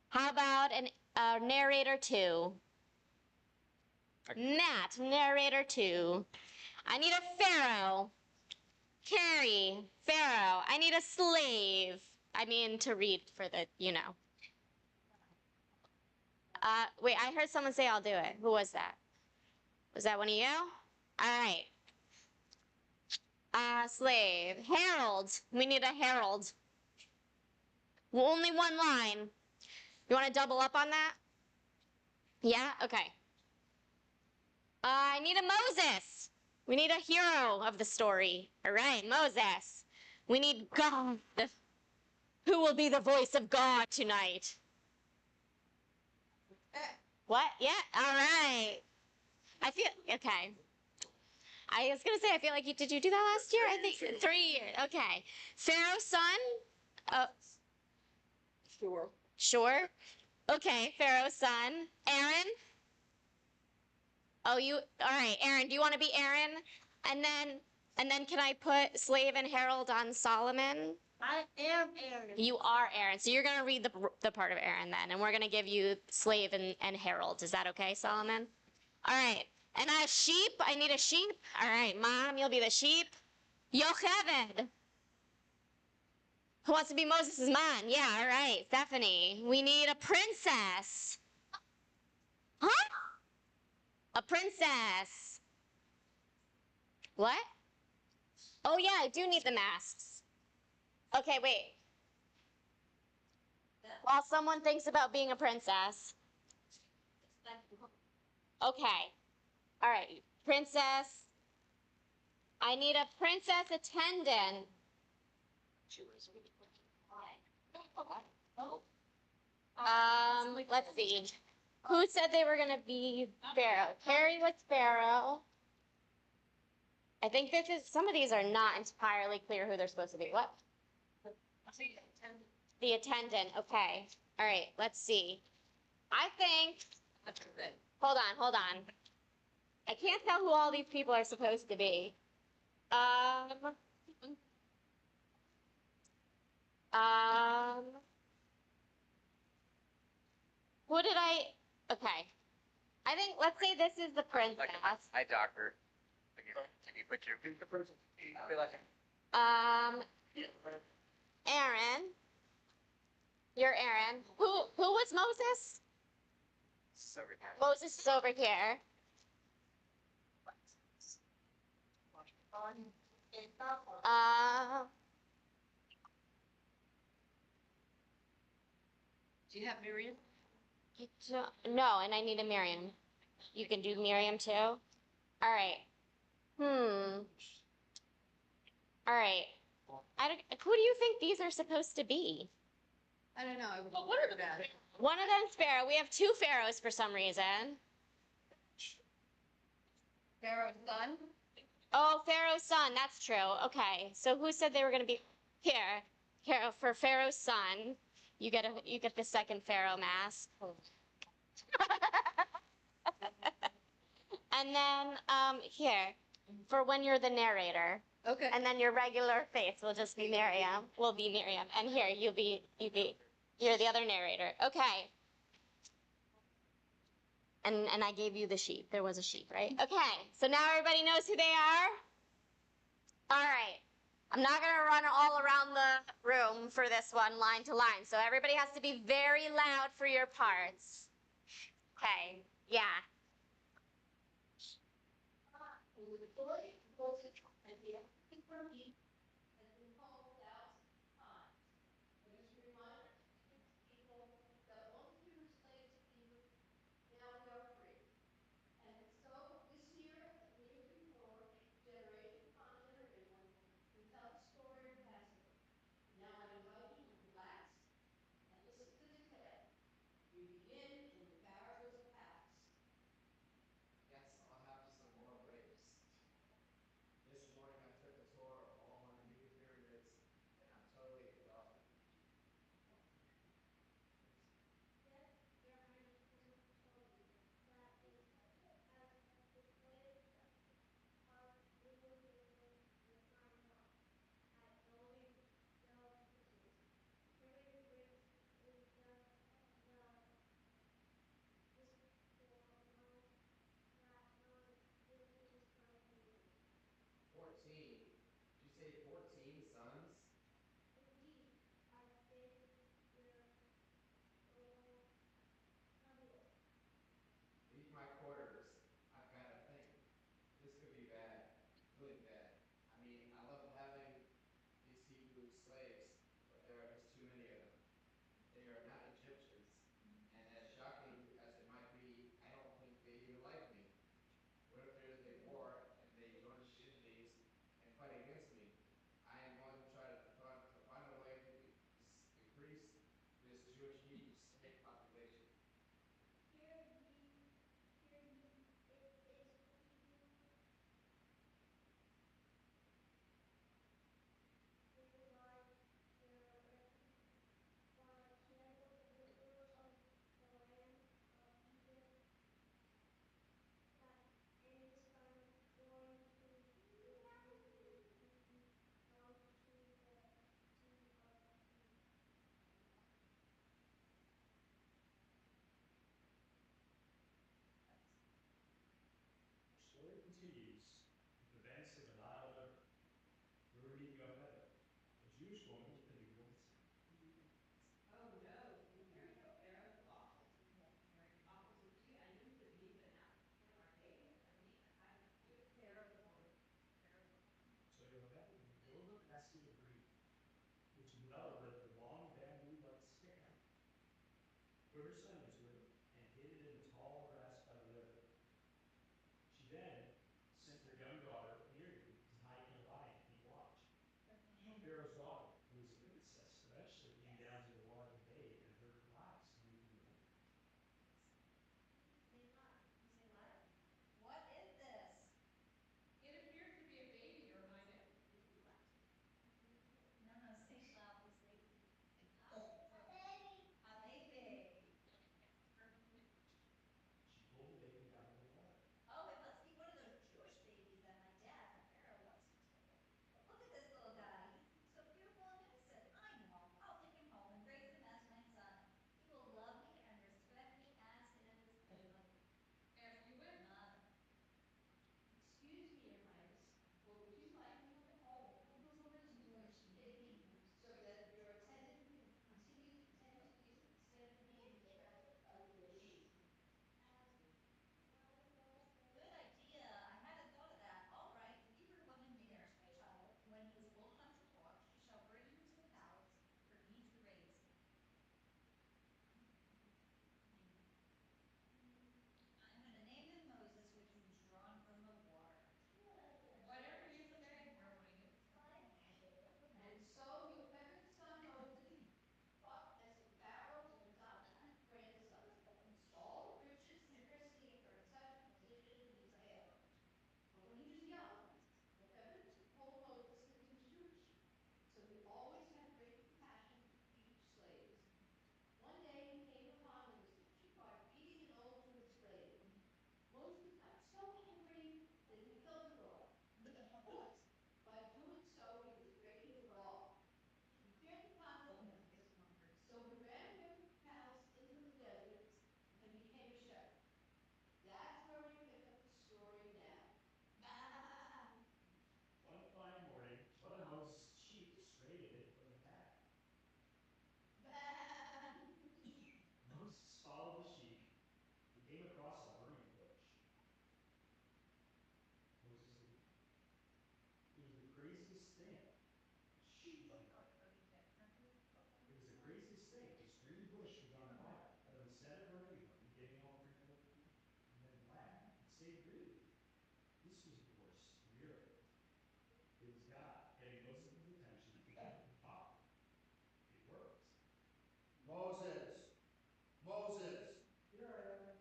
How about an Narrator 2. Matt, narrator 2. I need a pharaoh. Carrie, pharaoh. I need a slave. I mean, to read for the, you know. Wait, I heard someone say I'll do it. Who was that? Was that one of you? All right. Slave. Herald. We need a herald. Well, only one line. You want to double up on that? Yeah? Okay. I need a Moses. We need a hero of the story. All right, Moses. We need God. Who will be the voice of God tonight? What? Yeah, all right. I feel, okay. I was going to say, I feel like did you do that last year? I think 3 years. Okay. Pharaoh's son? Sure. Sure? Okay, Pharaoh's son. Aaron? Oh, all right, Aaron, do you want to be Aaron? And then can I put slave and herald on Solomon? I am Aaron. You are Aaron. So you're going to read the part of Aaron then, and we're going to give you slave and herald. Is that okay, Solomon? All right. And sheep. I need a sheep. All right, Mom, you'll be the sheep. Yocheved. Who wants to be Moses' mom? Yeah, all right. Stephanie. We need a princess. Huh? A princess. What? Oh, yeah, I do need the masks. Okay, wait. While someone thinks about being a princess. Okay. All right. Princess. I need a princess attendant. Let's see. Who said they were going to be Pharaoh? Carrie was Pharaoh. I think some of these are not entirely clear who they're supposed to be. What? The attendant. Okay. All right. Let's see. I think. Hold on. I can't tell who all these people are supposed to be. Who did I? Okay. I think, let's say this is the princess. Hi, doctor. Can you put your fingerprints? Aaron. You're Aaron. Who was Moses? Moses is over here. Do you have Miriam? No, and I need a Miriam. You can do Miriam too? All right. All right. Who do you think these are supposed to be? I don't know. I would wonder about it. One of them's Pharaoh. We have 2 pharaohs for some reason. Pharaoh's son? Oh, Pharaoh's son. That's true. Okay. So who said they were going to be here? For Pharaoh's son, you get the second Pharaoh mask. And then here for when you're the narrator. Okay. And then your regular face will just be Miriam. Will be Miriam. And here you're the other narrator. Okay. And I gave you the sheep. There was a sheep, right? Okay. So now everybody knows who they are? All right. I'm not going to run all around the room for this one, line to line. So everybody has to be very loud for your parts. Okay. Yeah. We begin in the parables of Acts. Jewish woman with the noodles. Oh no, here we go, Pharaoh. Waffles. Waffles with tea. I knew the beef and now. Are they? I mean, I give Pharaoh the word. So you remember the Golden Pesky of Greek, which enveloped the long bamboo-like stem, put her son into it, and hid it in the tall grass by the river. She then sent her young daughter near you to hide in a vine and keep watch. Pharaoh's daughter, who was a princess, eventually came down to the water to bathe and heard cries coming from the river. What is this? It appears to be a baby, Your Highness. No, say loudly. A baby. A baby. She pulled the baby out of the water. Oh, it must be one of those Jewish babies that my dad, the Pharaoh, loves to tickle. Look at this little guy. He's so beautiful and innocent. I know. I'll take him home and raise him as my son. He will love me and respect me as his As you wish. Excuse me, Your Highness, but would you like me to hold this baby so that your attendant can continue to tend to you instead of being unleashed? Good idea. I hadn't thought of that. All right, leave your woman there, my child. When he is old enough to walk, she shall bring him to the palace for me to raise. I'm going to name him Moses, which means drawn from the water. Whatever you say, Your Highness. And so your feminine son Moses fought as a Pharaoh's adopted grandson. All the riches and prestige are in such a position in his heir. But when he was young, the feminine told Moses that he was Jewish. So he always had great compassion for future slaves. One day he came upon an Egyptian guard beating an old Jewish slave. Moses got so angry that he killed the guard. But by doing so, he was breaking the law. He feared the consequences. So he ran away from the palace into the desert and became a shepherd. That's where we pick up the story now. One fine morning, one of Moses' sheep strayed a bit from the path. Moses followed the sheep and came across a burning bush. Moses said, it was the craziest thing. Shh. It was the craziest thing. This green bush was on fire, but instead of burning up and getting all wrinkled and then black, it stayed green. This was the worst miracle. It was God getting Moses' attention to get the top. It worked. Moses, Moses, Here I am.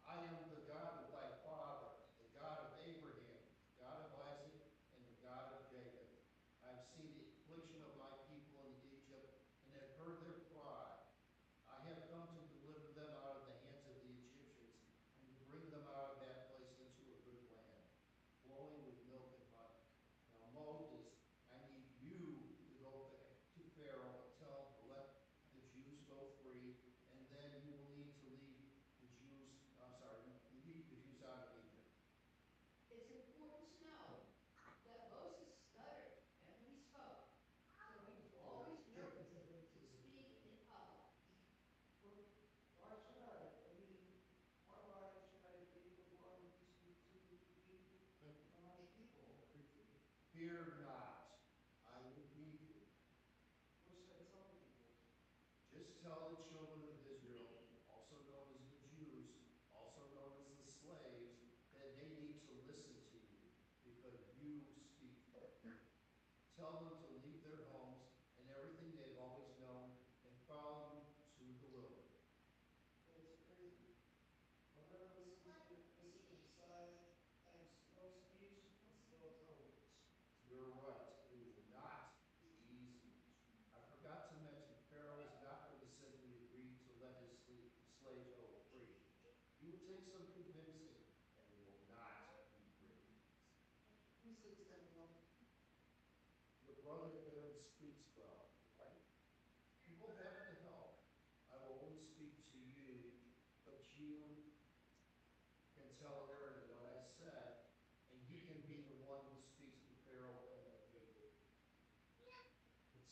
I am the God of thy father, the God of Abraham, the God of Isaac, and the God of Jacob. I have seen the affliction of my people in Egypt, and have heard their cry. I have come to deliver them out of the hands of the Egyptians, and to bring them out of that place into a good land, flowing with milk and honey. Now, Moses, I need you to go to Pharaoh and tell him to let the Jews go free, and then you will need to lead the Jews out of Egypt. It's important to know that Moses stuttered and when he spoke, so he was always nervous to speak in public. Why should I? I mean, why should I be the one to lead my people? Fear not, I will be you. What should I tell people? Just tell the children of Israel, also known as the Jews, also known as the slaves, that they need to listen to you, because you speak for them. Tell them to leave their homes and everything they've always known and follow you to the wilderness. That's crazy. I've never listened to this inside and slow speech and slow approach. You're right, it will not be easy. I forgot to mention, Pharaoh is not going to simply agree to let his slaves go free. He will take some convincing, and he will not be free. Who says that? Your brother Aaron speaks well, right? He will have to help. I will only speak to you, but you can tell Aaron what I said, and he can be the one who speaks to Pharaoh and the people. It's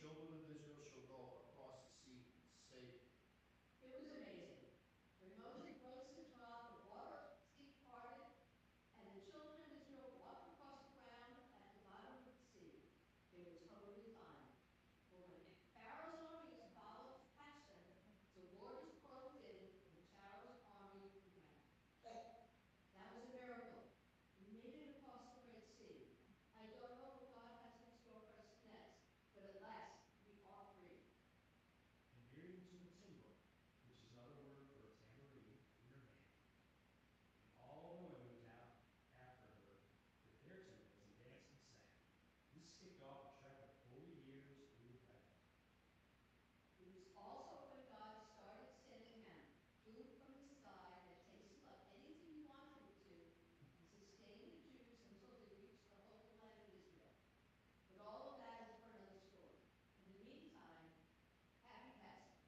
children of Israel shall go across the sea safe. It was amazing. When Moses rose his rod, the water sea parted, and the children of Israel walked across the ground at the bottom of the sea. They were totally fine. But when Pharaoh's armies followed past them, the waters closed in and Pharaoh's army ran. That was a miracle. We made it across the Red Sea. I don't know what God has in store for us next, but at last we are free. And here you took a timbrel, which is another word for a tambourine, in your hand. And all the women went out after her with their timbrels and danced and sang. This kicked off a trek of 40 years through heaven. It was also when God started sending manna, food from the sky that tasted like anything you wanted it to, and sustained the Jews until they reached the Holy Land of Israel. But all of that is for another story. In the meantime, happy Passover.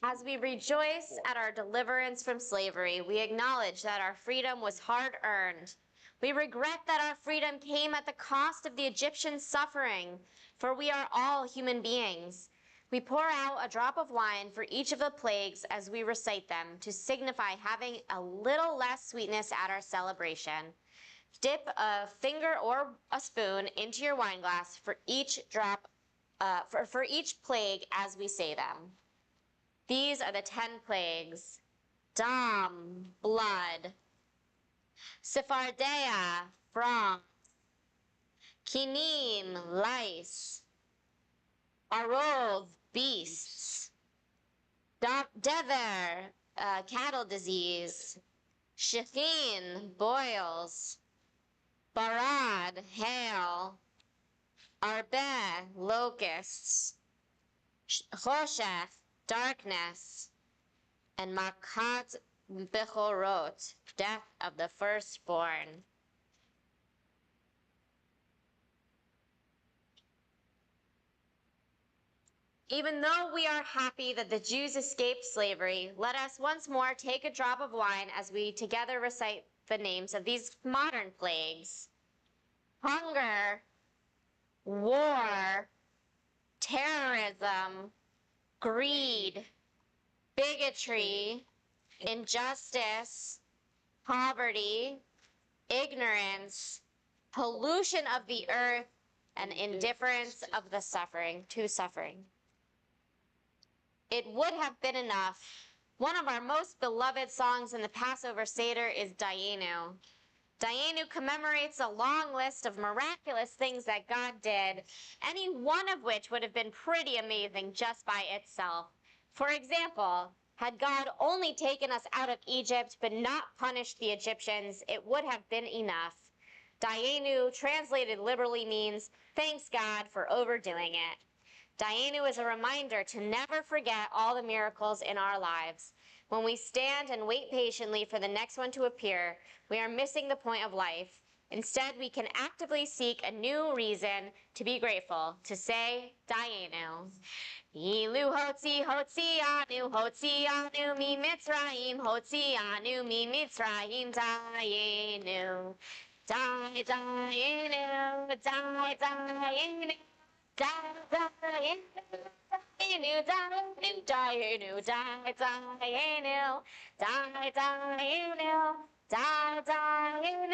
As we rejoice at our deliverance from slavery, we acknowledge that our freedom was hard earned. We regret that our freedom came at the cost of the Egyptian suffering, for we are all human beings. We pour out a drop of wine for each of the plagues as we recite them to signify having a little less sweetness at our celebration. Dip a finger or a spoon into your wine glass for each drop, for each plague as we say them. These are the 10 plagues: Dam, blood; Sephardea, frogs; Kinim, lice; Arov, beasts; Dever, cattle disease; Shechin, boils; Barad, hail; Arbe, locusts; Choshech, darkness; and Makat Bechorot, death of the firstborn. Even though we are happy that the Jews escaped slavery, let us once more take a drop of wine as we together recite the names of these modern plagues: hunger, war, terrorism, greed, bigotry, injustice, poverty, ignorance, pollution of the earth, and indifference of the suffering to suffering. It would have been enough. One of our most beloved songs in the Passover Seder is Dayenu. Dayenu commemorates a long list of miraculous things that God did, any one of which would have been pretty amazing just by itself. For example, had God only taken us out of Egypt but not punished the Egyptians, it would have been enough. Dayenu, translated literally, means thanks God for overdoing it. Dayenu is a reminder to never forget all the miracles in our lives. When we stand and wait patiently for the next one to appear, we are missing the point of life. Instead, we can actively seek a new reason to be grateful, to say Dayenu. Ilu hotzi hotzi anu mi Mitzrayim, hotzi anu mi Mitzrayim, Dayenu. Dayenu, Dayenu, Dayenu. Dayenu, Dayenu, Dayenu, Dayenu, Dayenu, Dayenu,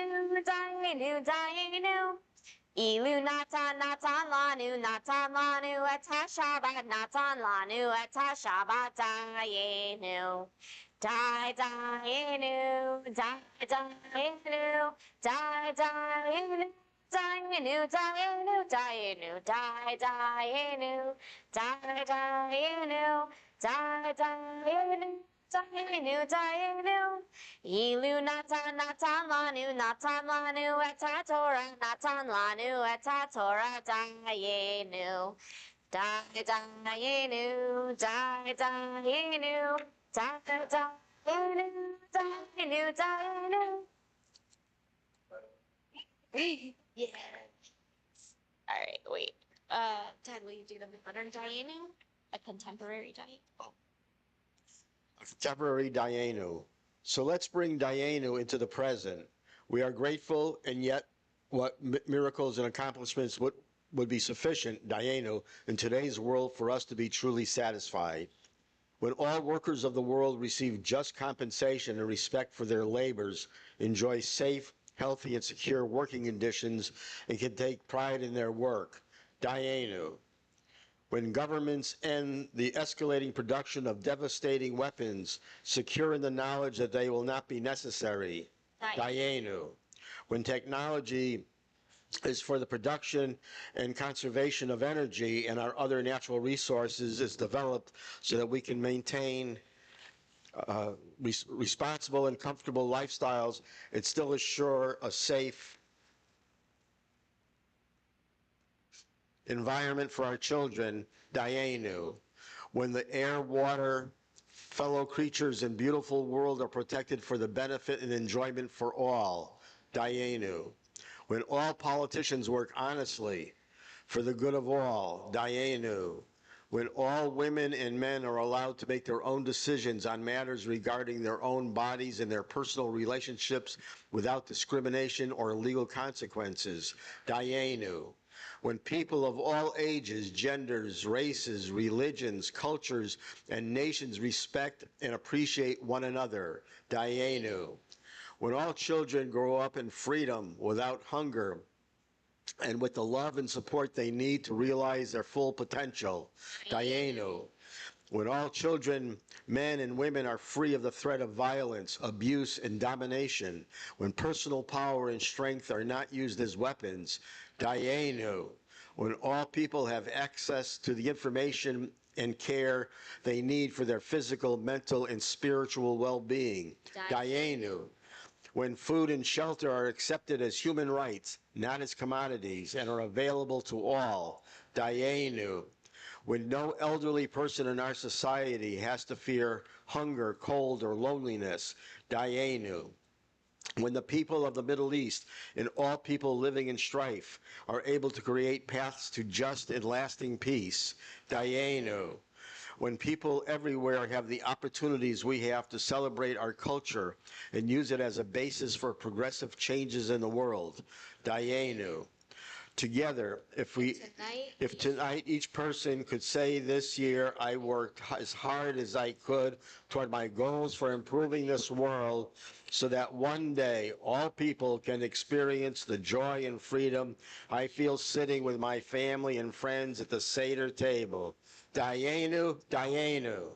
Dayenu, Dayenu. Ilu natan natan lanu eta Shabbat natan lanu eta Shabbat Dayenu. Dayenu, Dayenu, Dayenu. Dayenu, Dayenu, Dayenu, Dayenu, Dayenu, Dayenu, Dayenu, Dayenu. Ilu natan natan lanu eta Torah natan lanu eta Torah Dayenu. Dayenu, Dayenu, Dayenu, Dayenu. Yeah. All right, wait. Dad, will you do the modern Dayenu? A contemporary Dayenu? Contemporary Dayenu. So let's bring Dayenu into the present. We are grateful, and yet what miracles and accomplishments would be sufficient, Dayenu, in today's world for us to be truly satisfied. When all workers of the world receive just compensation and respect for their labors, enjoy safe, healthy, and secure working conditions, and can take pride in their work, Dayenu. When governments end the escalating production of devastating weapons, secure in the knowledge that they will not be necessary, Dayenu. When technology is for the production and conservation of energy and our other natural resources is developed so that we can maintain responsible and comfortable lifestyles and still assure a safe environment for our children, Dayenu. When the air, water, fellow creatures, and beautiful world are protected for the benefit and enjoyment for all, Dayenu. When all politicians work honestly for the good of all, Dayenu. When all women and men are allowed to make their own decisions on matters regarding their own bodies and their personal relationships without discrimination or legal consequences, Dayenu. When people of all ages, genders, races, religions, cultures, and nations respect and appreciate one another, Dayenu. When all children grow up in freedom, without hunger, and with the love and support they need to realize their full potential, Dayenu. When all children, men and women, are free of the threat of violence, abuse, and domination, when personal power and strength are not used as weapons, Dayenu. When all people have access to the information and care they need for their physical, mental, and spiritual well-being, Dayenu. When food and shelter are accepted as human rights, not as commodities, and are available to all, Dayenu. When no elderly person in our society has to fear hunger, cold, or loneliness, Dayenu. When the people of the Middle East and all people living in strife are able to create paths to just and lasting peace, Dayenu. When people everywhere have the opportunities we have to celebrate our culture and use it as a basis for progressive changes in the world, Dayenu. Together, if tonight each person could say this year, I worked as hard as I could toward my goals for improving this world so that one day all people can experience the joy and freedom I feel sitting with my family and friends at the Seder table. Dayenu, Dayenu.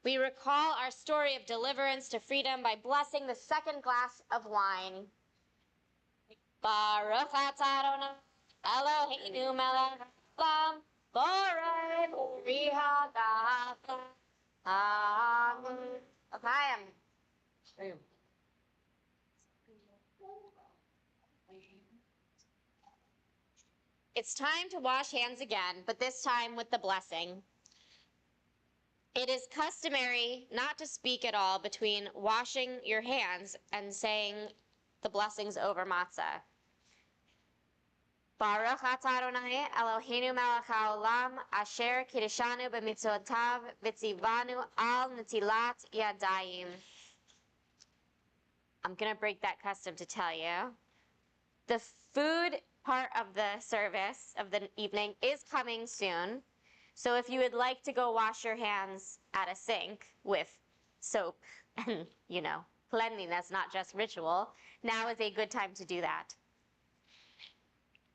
We recall our story of deliverance to freedom by blessing the second glass of wine. Baruch atah Adonai Eloheinu melech haolam borei uri hagafen. Okay. It's time to wash hands again, but this time with the blessing. It is customary not to speak at all between washing your hands and saying the blessings over matzah. Baruch atah Adonai Eloheinu melech haolam asher kiddushanu b'mitzvotav v'tzivanu al netilat yadayim. I'm going to break that custom to tell you. The food part of the service of the evening is coming soon. So if you would like to go wash your hands at a sink with soap and, cleanliness, not just ritual, now is a good time to do that.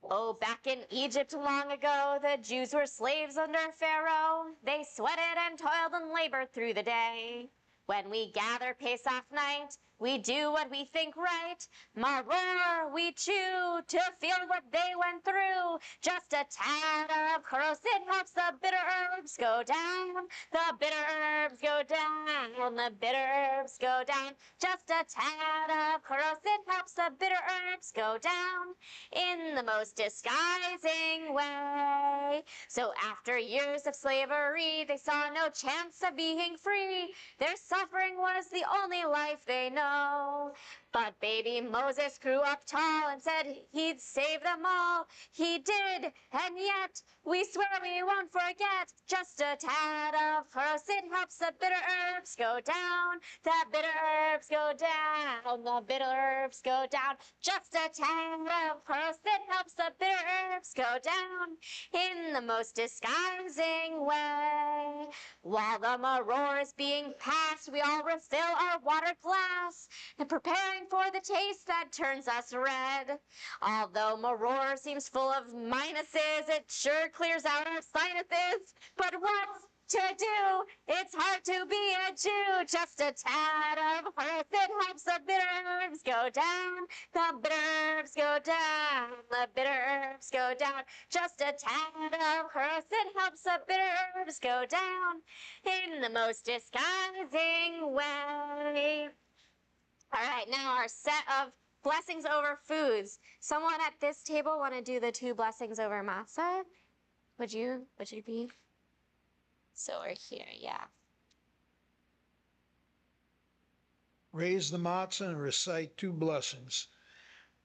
Oh, back in Egypt long ago, the Jews were slaves under Pharaoh. They sweated and toiled and labored through the day. When we gather Pesach night, we do what we think right. Maror, we chew to feel what they went through. Just a tad of chorosid helps the bitter herbs go down. The bitter herbs go down. The bitter herbs go down. Just a tad of chorosid helps helps the bitter herbs go down in the most disguising way. So after years of slavery, they saw no chance of being free. Their suffering was the only life they know. But baby Moses grew up tall and said he'd save them all. He did, and yet we swear we won't forget. Just a tad of it helps the bitter herbs go down. The bitter herbs go down. The bitter herbs go down. Just a tad of it helps the bitter herbs go down in the most disguising way. While the maror is being passed, we all refill our water glass and preparing for the taste that turns us red. Although maror seems full of minuses, it sure clears out our sinuses. But what's to do? It's hard to be a Jew. Just a tad of earth, it helps the bitter herbs go down. The bitter herbs go down. The bitter herbs go down. Just a tad of earth, it helps the bitter herbs go down in the most disguising way. All right, now our set of blessings over foods. Someone at this table want to do the 2 blessings over matzah? Would you be? So we're here, yeah. Raise the matzah and recite 2 blessings.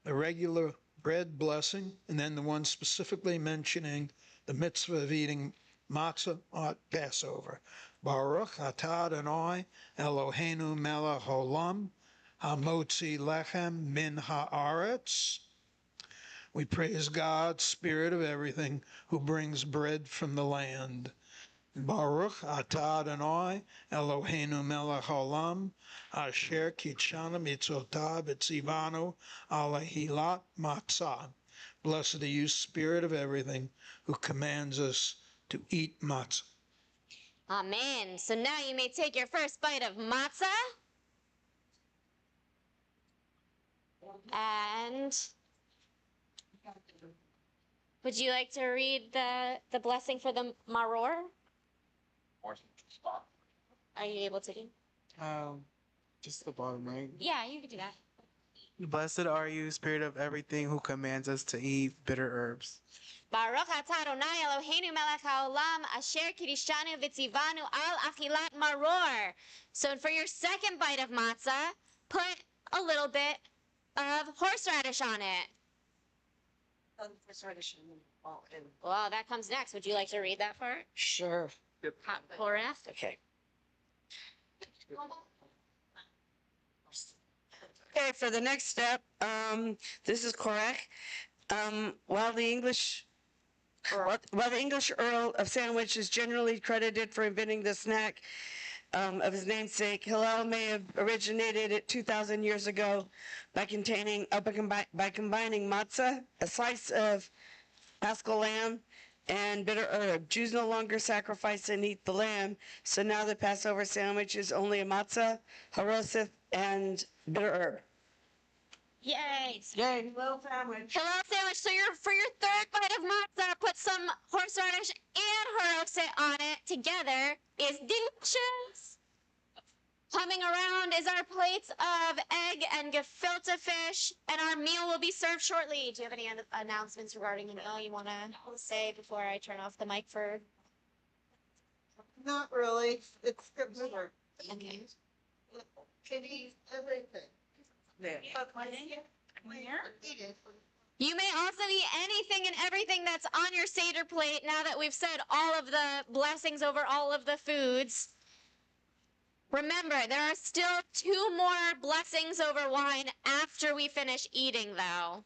The regular bread blessing, and then the one specifically mentioning the mitzvah of eating matzah at Passover. Baruch atah Adonai Eloheinu melech haolam, hamotzi lechem min haaretz. We praise God, Spirit of everything, who brings bread from the land. Baruch atah Adonai Eloheinu melech haolam, asher kitshanu mitzotav etzivanu ala hilat matzah. Blessed are you, Spirit of everything, who commands us to eat matzah. Amen. So now you may take your first bite of matzah. And would you like to read the blessing for the maror? Are you able to do? Just the bottom, right? Yeah, you can do that. Blessed are you, Spirit of everything, who commands us to eat bitter herbs. Baruch atah Adonai Eloheinu melech haolam asher kirishanu v'tzivanu al achilat maror. So for your second bite of matzah, put a little bit of horseradish on it. Horseradish. Well, that comes next. Would you like to read that part? Sure. Korach? Okay. Okay, for the next step, this is Korach. While the English Earl of Sandwich is generally credited for inventing the snack of his namesake, Hillel may have originated it 2,000 years ago by combining matzah, a slice of paschal lamb, and bitter herb. Jews no longer sacrifice and eat the lamb, so now the Passover sandwich is only a matzah, harosif, and bitter herb. Yay! Yay! Hello sandwich. Hello sandwich. So for your third bite of matzah, put some horseradish and harosif on it together. Is delicious. Coming around is our plates of egg and gefilte fish, and our meal will be served shortly. Do you have any announcements regarding the meal you want to say before I turn off the mic for? Not really. It's considered. Okay. Can eat everything. You may also eat anything and everything that's on your Seder plate now that we've said all of the blessings over all of the foods. Remember, there are still 2 more blessings over wine after we finish eating, though.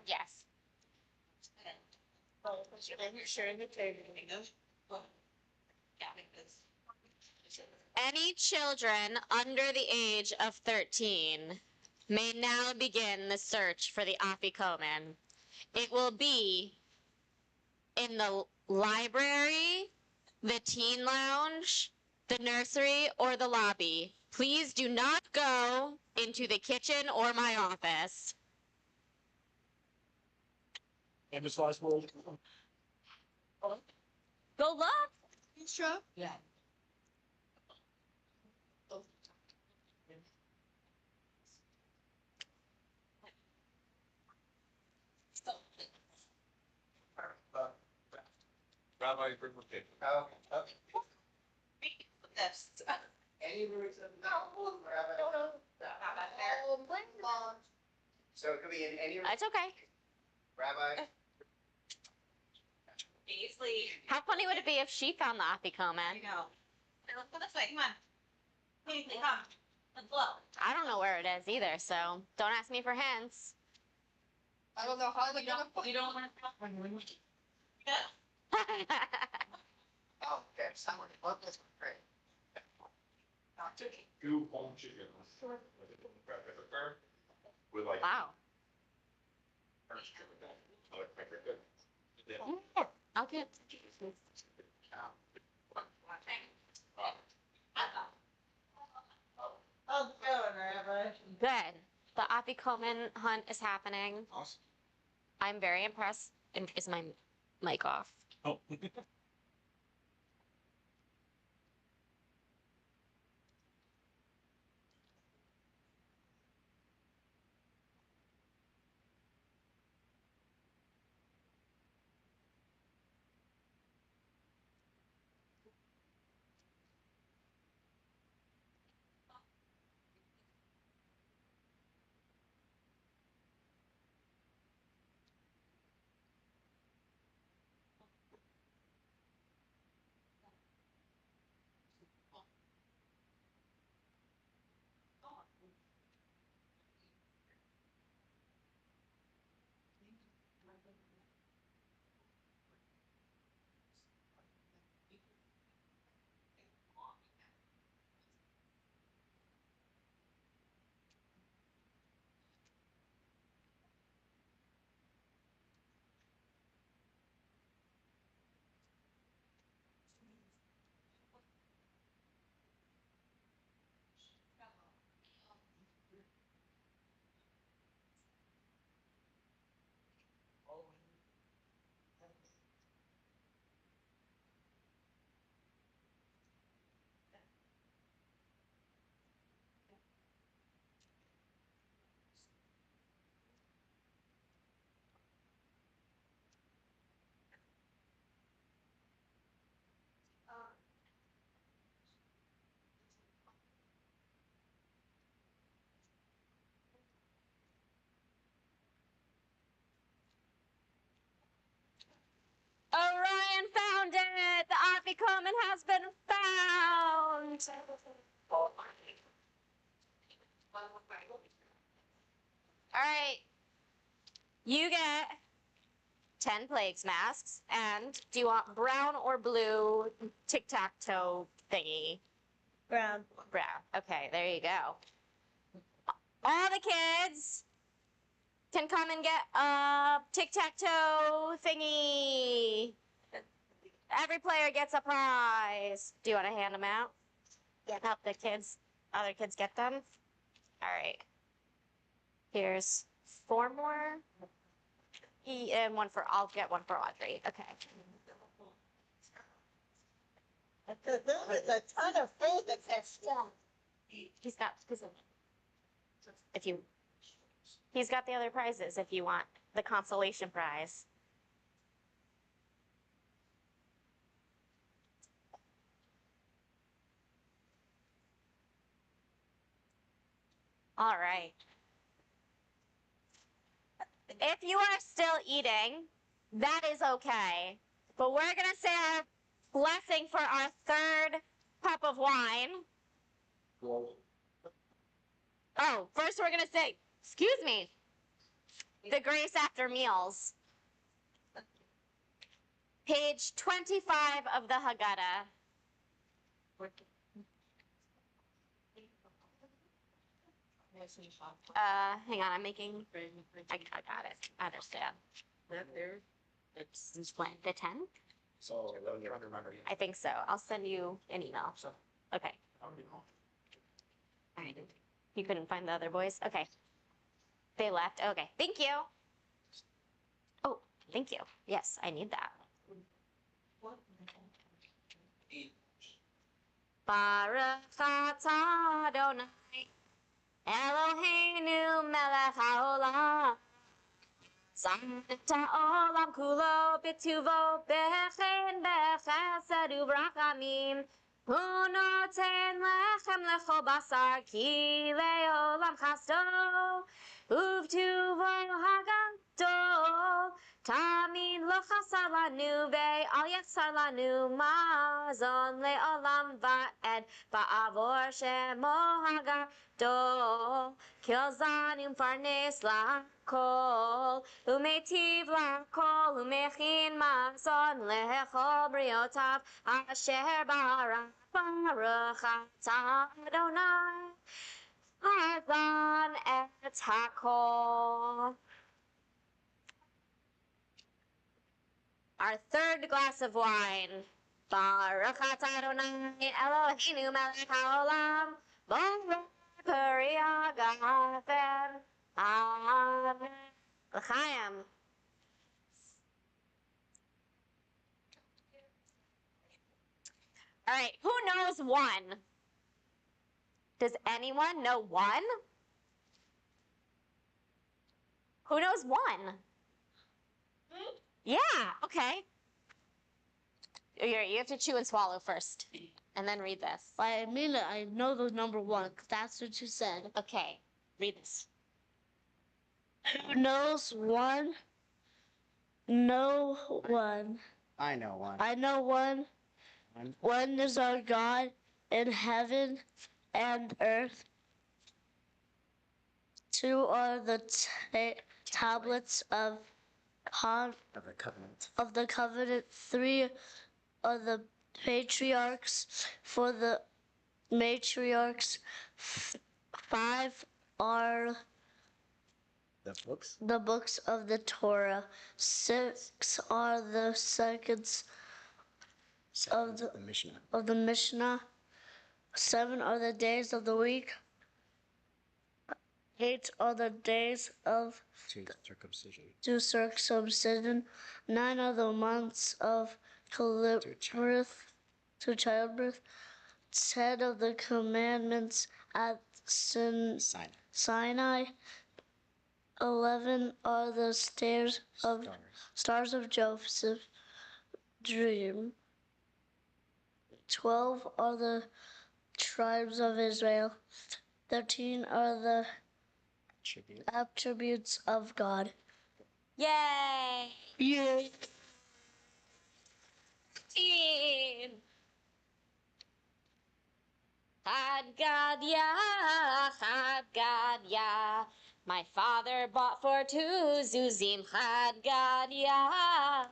Yes. Any children under the age of 13 may now begin the search for the Afikoman. It will be in the library, the teen lounge, the nursery, or the lobby. Please do not go into the kitchen or my office. And this last word. Go look. You sure? Yeah. Rabbi, bring with me. Any roots of So it could be in any. It's okay. Rabbi. How funny would it be if she found the Afikoman? I know. Let's go this way. Come on. Paisley, come. Let's look. I don't know where it is either, so don't ask me for hints. I don't know how they're gonna put. You don't want to. Oh, okay. Someone love this one. Great. Two home chickens. With like. Wow. I'll get. Oh, good, Rabbi. Good. The Afikoman hunt is happening. Awesome. I'm very impressed. Is my mic off? Oh. Orion found it! The Afikoman has been found! Alright. You get 10 plagues masks, and do you want brown or blue tic-tac-toe thingy? Brown. Brown. Okay, there you go. All the kids can come and get a tic-tac-toe thingy. Every player gets a prize. Do you want to hand them out? Yeah. Help the kids, other kids get them? All right. Here's 4 more. And one for, I'll get one for Audrey. Okay. There was a ton of food that gets done. He's got, he's got the other prizes if you want the consolation prize. All right. If you are still eating, that is okay. But we're going to say our blessing for our 3rd cup of wine. Oh, first we're going to say, excuse me. The grace after meals. Page 25 of the Haggadah. Hang on, I'm making. I got it. I understand. It's when the 10th. So, remember. I think so. I'll send you an email. Okay. All right. You couldn't find the other boys? Okay. They left. Okay. Thank you. Oh, thank you. Yes, I need that. Baruch atah Adonai Eloheinu melech haolam Zata olam kulo b'tuvo b'chen b'chesed u'brachamim Hu noten lechem lechol basar ki le'olam chasto Uv'tuvo hagadol Tamid lo chasar lanu ve'al yachsar lanu mazon le'olam va'ed ba'avor shemo hagadol Kilzanim farnes lakol Umetiv lakol Umechin mazon lechol briotav Asher barak Baruch atah Adonai Adon et hakol. Our third glass of wine. Baruch atah Adonai Eloheinu melech haolam Baruch peri hagafen Amen. L'chaim. All right, who knows one? Does anyone know one? Who knows one? Yeah, okay. You have to chew and swallow first, and then read this. I mean, I know the number one, 'cause that's what you said. Okay, read this. Who knows one? No one. I know one. I know one. One is our God in heaven and earth. Two are the tablets of the covenant. Of the covenant. Three are the patriarchs for the matriarchs. Five are the books of the Torah. Six are the seconds of the Mishnah. Seven are the days of the week. 8 are the days of circumcision. 9 are the months of childbirth. 10 of the commandments at Sinai. 11 are the stars of Joseph's dream. 12 are the tribes of Israel. 13 are the attributes of God. Yay! Yay! 15. Chad Gadya. My father bought for 2 zuzim. Chad Gadya.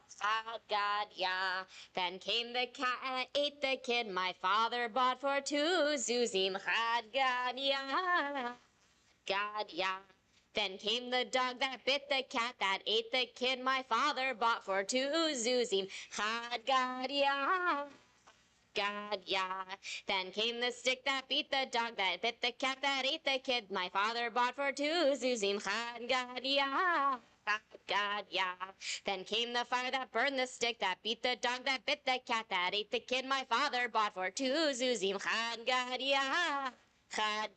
Then came the cat and ate the kid. My father bought for 2 zuzim. Chad Gadya. Then came the dog that bit the cat that ate the kid. My father bought for 2 zuzim. Chad Gadya. Then came the stick that beat the dog that bit the cat that ate the kid. My father bought for 2 zuzim. Chad Gadya. Then came the fire that burned the stick that beat the dog that bit the cat that ate the kid. My father bought for 2 zuzim. Chad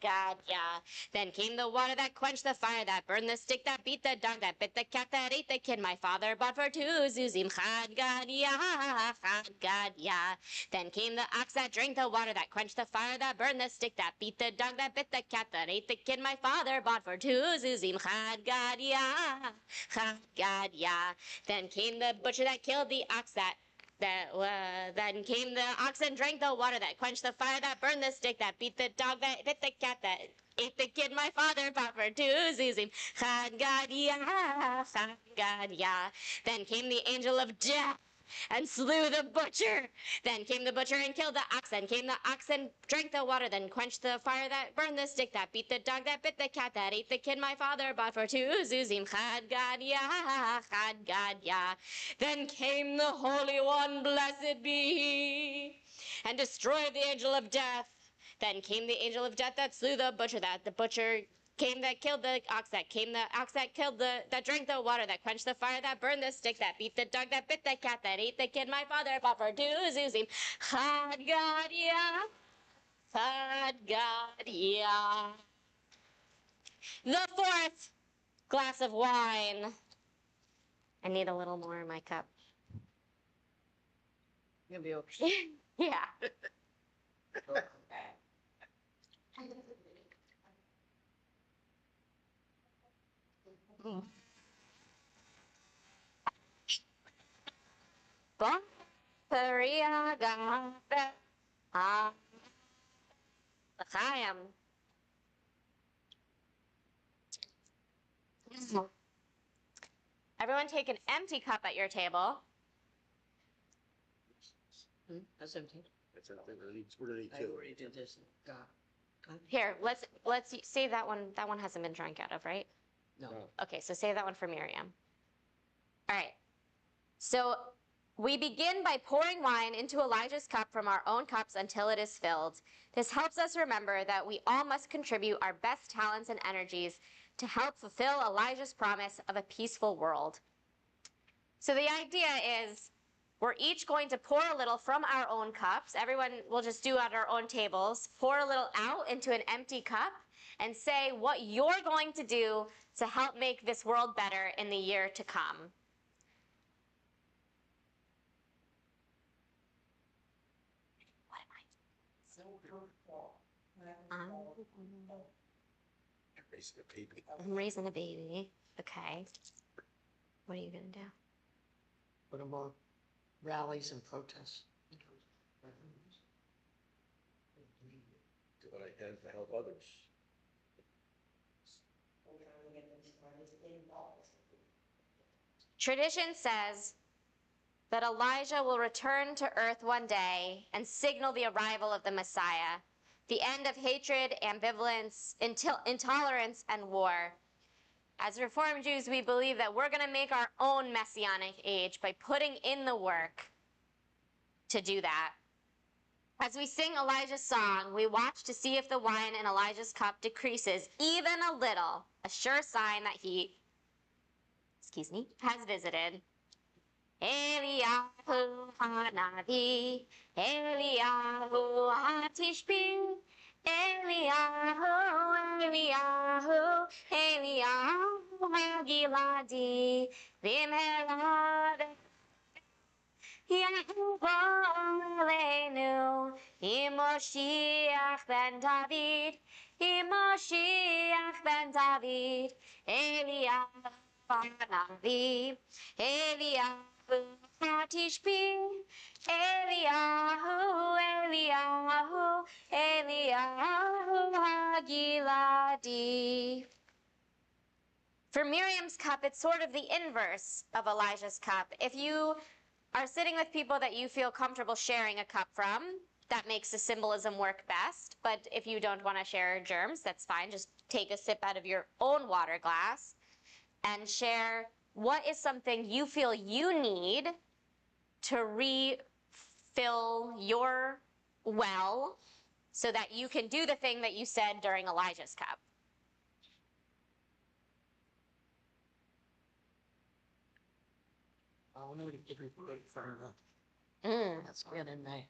Gadya. Then came the water that quenched the fire that burned the stick that beat the dog that bit the cat that ate the kid. My father bought for 2 zuzim. Chad Gadya. Then came the ox that drank the water that quenched the fire that burned the stick that beat the dog that bit the cat that ate the kid. My father bought for 2 zuzim. Chad Gadya. Then came the butcher that killed the ox then came the ox and drank the water that quenched the fire that burned the stick that beat the dog that bit the cat that ate the kid my father bought for 2 zuzim. Chad Gadya. Then came the angel of death and slew the butcher. Then came the butcher and killed the ox. Then came the ox and drank the water. Then quenched the fire that burned the stick. That beat the dog. That bit the cat. That ate the kid my father bought for 2 zuzim. Chad Gadya. Then came the Holy One, blessed be he, and destroyed the angel of death. Then came the angel of death that slew the butcher. That the butcher came that killed the ox. That came the ox that killed that drank the water. That quenched the fire. That burned the stick. That beat the dog. That bit the cat. That ate the kid my father bought for 2 zuzim. Chad Gadya. Chad Gadya. The fourth glass of wine. I need a little more in my cup. You'll be okay. Yeah. L'chaim. Everyone take an empty cup at your table. That's empty. That's it. We're gonna eat I two. already did this. Here, let's save that one. That one hasn't been drunk out of, right? No. Okay, so save that one for Miriam. All right. So we begin by pouring wine into Elijah's cup from our own cups until it is filled. This helps us remember that we all must contribute our best talents and energies to help fulfill Elijah's promise of a peaceful world. So the idea is we're each going to pour a little from our own cups. Everyone will just do at our own tables. Pour a little out into an empty cup and say what you're going to do to help make this world better in the year to come. Raising a baby. I'm raising a baby. Okay. What are you going to do? Put them on rallies and protests. Do what I can to help others. Tradition says that Elijah will return to earth one day and signal the arrival of the Messiah, the end of hatred, ambivalence, intolerance, and war. As Reformed Jews, we believe that we're going to make our own messianic age by putting in the work to do that. As we sing Elijah's song, we watch to see if the wine in Elijah's cup decreases even a little, a sure sign that he, has visited. Eliyahu Hanavi, Eliyahu Hatishbin, Eliyahu, Eliyahu Giladi, Vimherad, Yahuwah Elenu, Imoshiach ben David, Imoshiach ben David, Eliyahu Hanavi, Eliyahu Hatishbin, Eliyahu, Eliyahu Hagiladi. For Miriam's cup, it's sort of the inverse of Elijah's cup. If you are sitting with people that you feel comfortable sharing a cup from, that makes the symbolism work best. But if you don't want to share germs, that's fine. Just take a sip out of your own water glass and share what is something you feel you need to refill your well so that you can do the thing that you said during Elijah's cup. Oh, no, to give you good for that's good in there.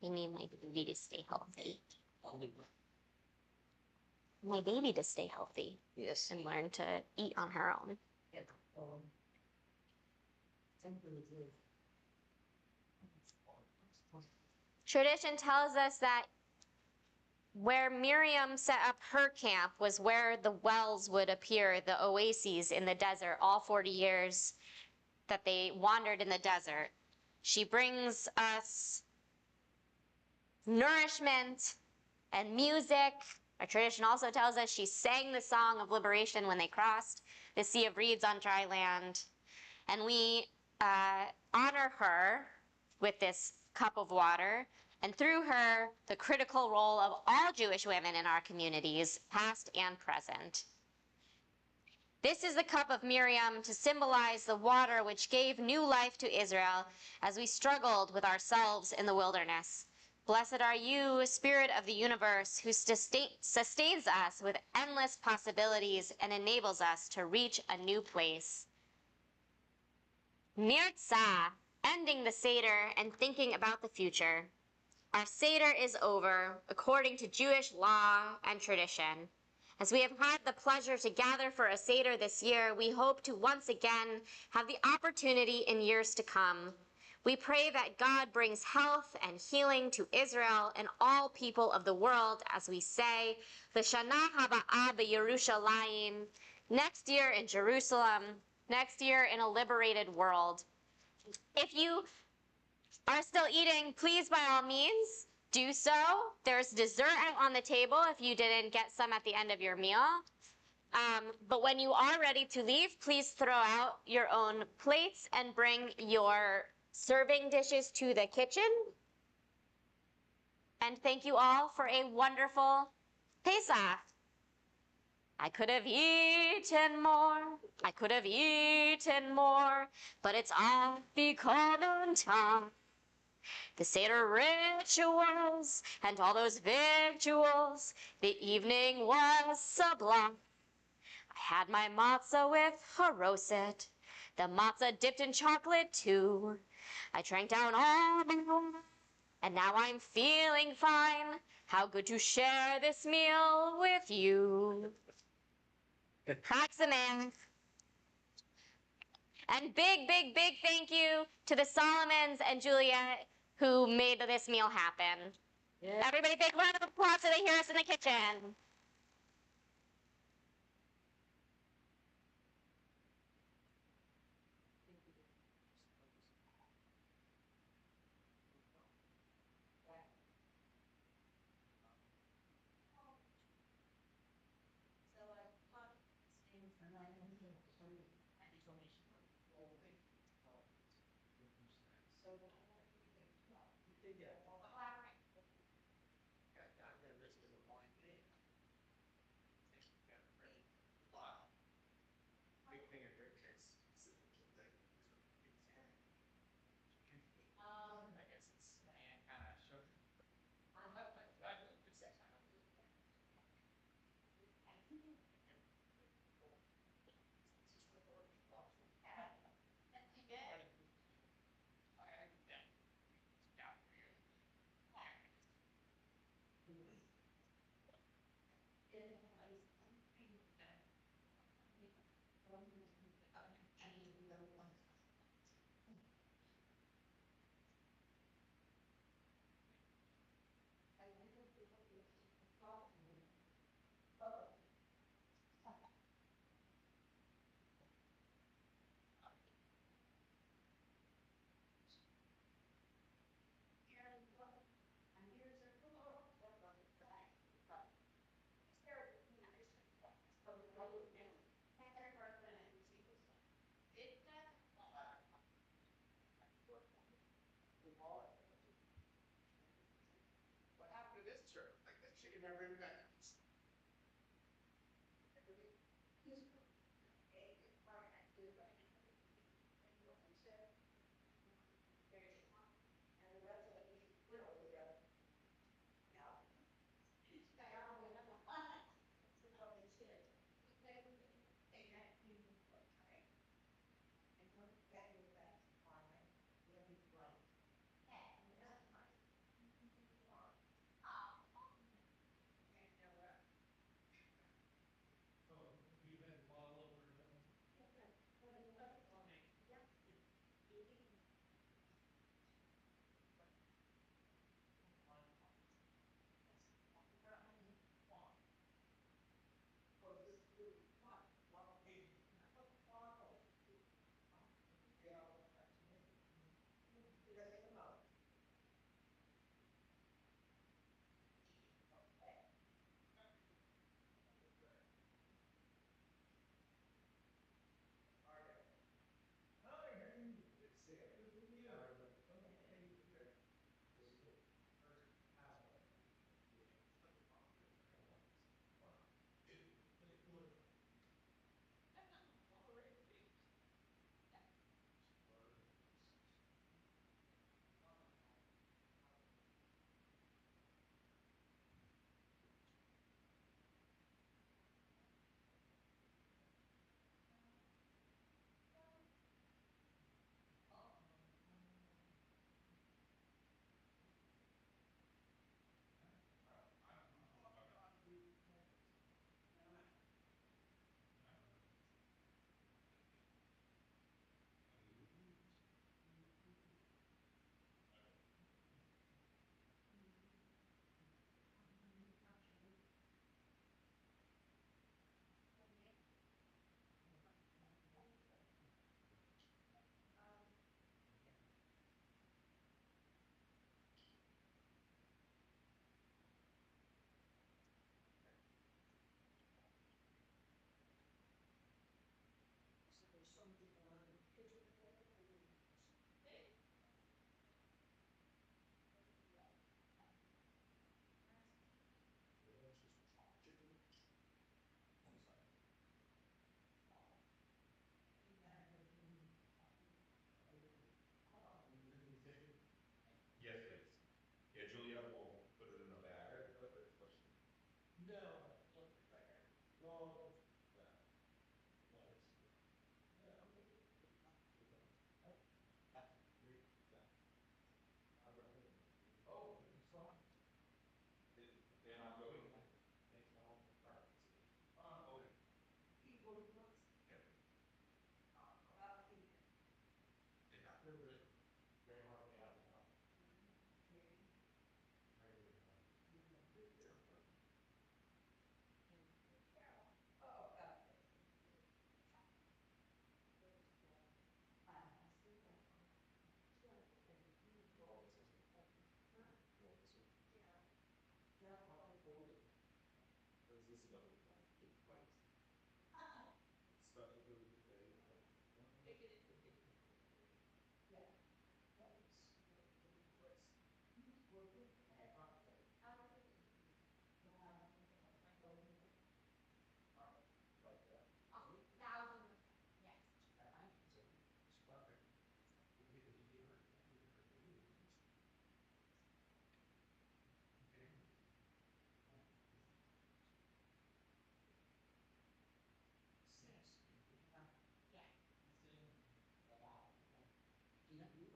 You need my baby to stay healthy. My baby to stay healthy. Yes. And learn to eat on her own. Tradition tells us that where Miriam set up her camp was where the wells would appear, the oases in the desert, all 40 years that they wandered in the desert. She brings us nourishment and music. Our tradition also tells us she sang the song of liberation when they crossed the Sea of Reeds on dry land. And we honor her with this cup of water, and through her, the critical role of all Jewish women in our communities, past and present. This is the cup of Miriam to symbolize the water which gave new life to Israel as we struggled with ourselves in the wilderness. Blessed are you, Spirit of the universe, who sustains us with endless possibilities and enables us to reach a new place. Nirtzah, ending the Seder and thinking about the future. Our Seder is over, according to Jewish law and tradition. As we have had the pleasure to gather for a Seder this year, we hope to once again have the opportunity in years to come. We pray that God brings health and healing to Israel and all people of the world as we say, L'shana haba'ah b'Yerushalayim, next year in Jerusalem, next year in a liberated world. If you are still eating, please by all means do so. There's dessert out on the table if you didn't get some at the end of your meal. But when you are ready to leave, please throw out your own plates and bring your serving dishes to the kitchen. And thank you all for a wonderful Pesach. I could have eaten more, I could have eaten more, but it's all becoming time. The Seder rituals and all those victuals, the evening was sublime. I had my matzah with haroset, the matzah dipped in chocolate too. I drank down all my water, and now I'm feeling fine. How good to share this meal with you. Chag Sameach. And big, big, big thank you to the Solomons and Juliet who made this meal happen. Yeah. Everybody big round of applause so they hear us in the kitchen.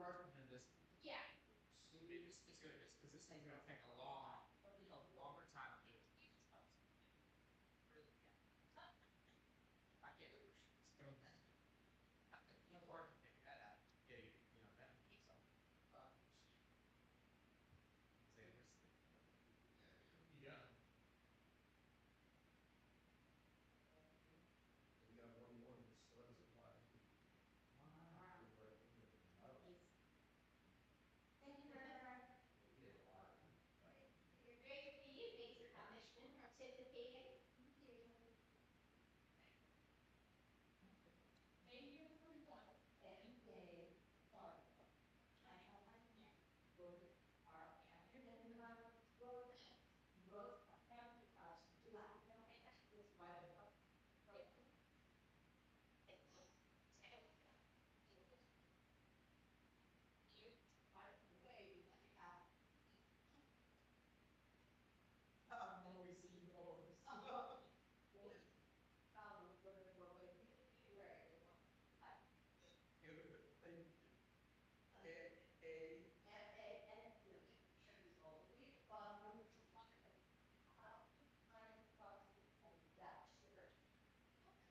working in this. Yeah. It's good, because this thing's gonna take a longer time to do. Really, yeah. I can't. It's gonna. Keep working, figure that out. Yeah, that means something. Yeah. We got one more that still doesn't apply. Thank you very much. You're great for you. Thanks for coming and participating. Thank you for coming.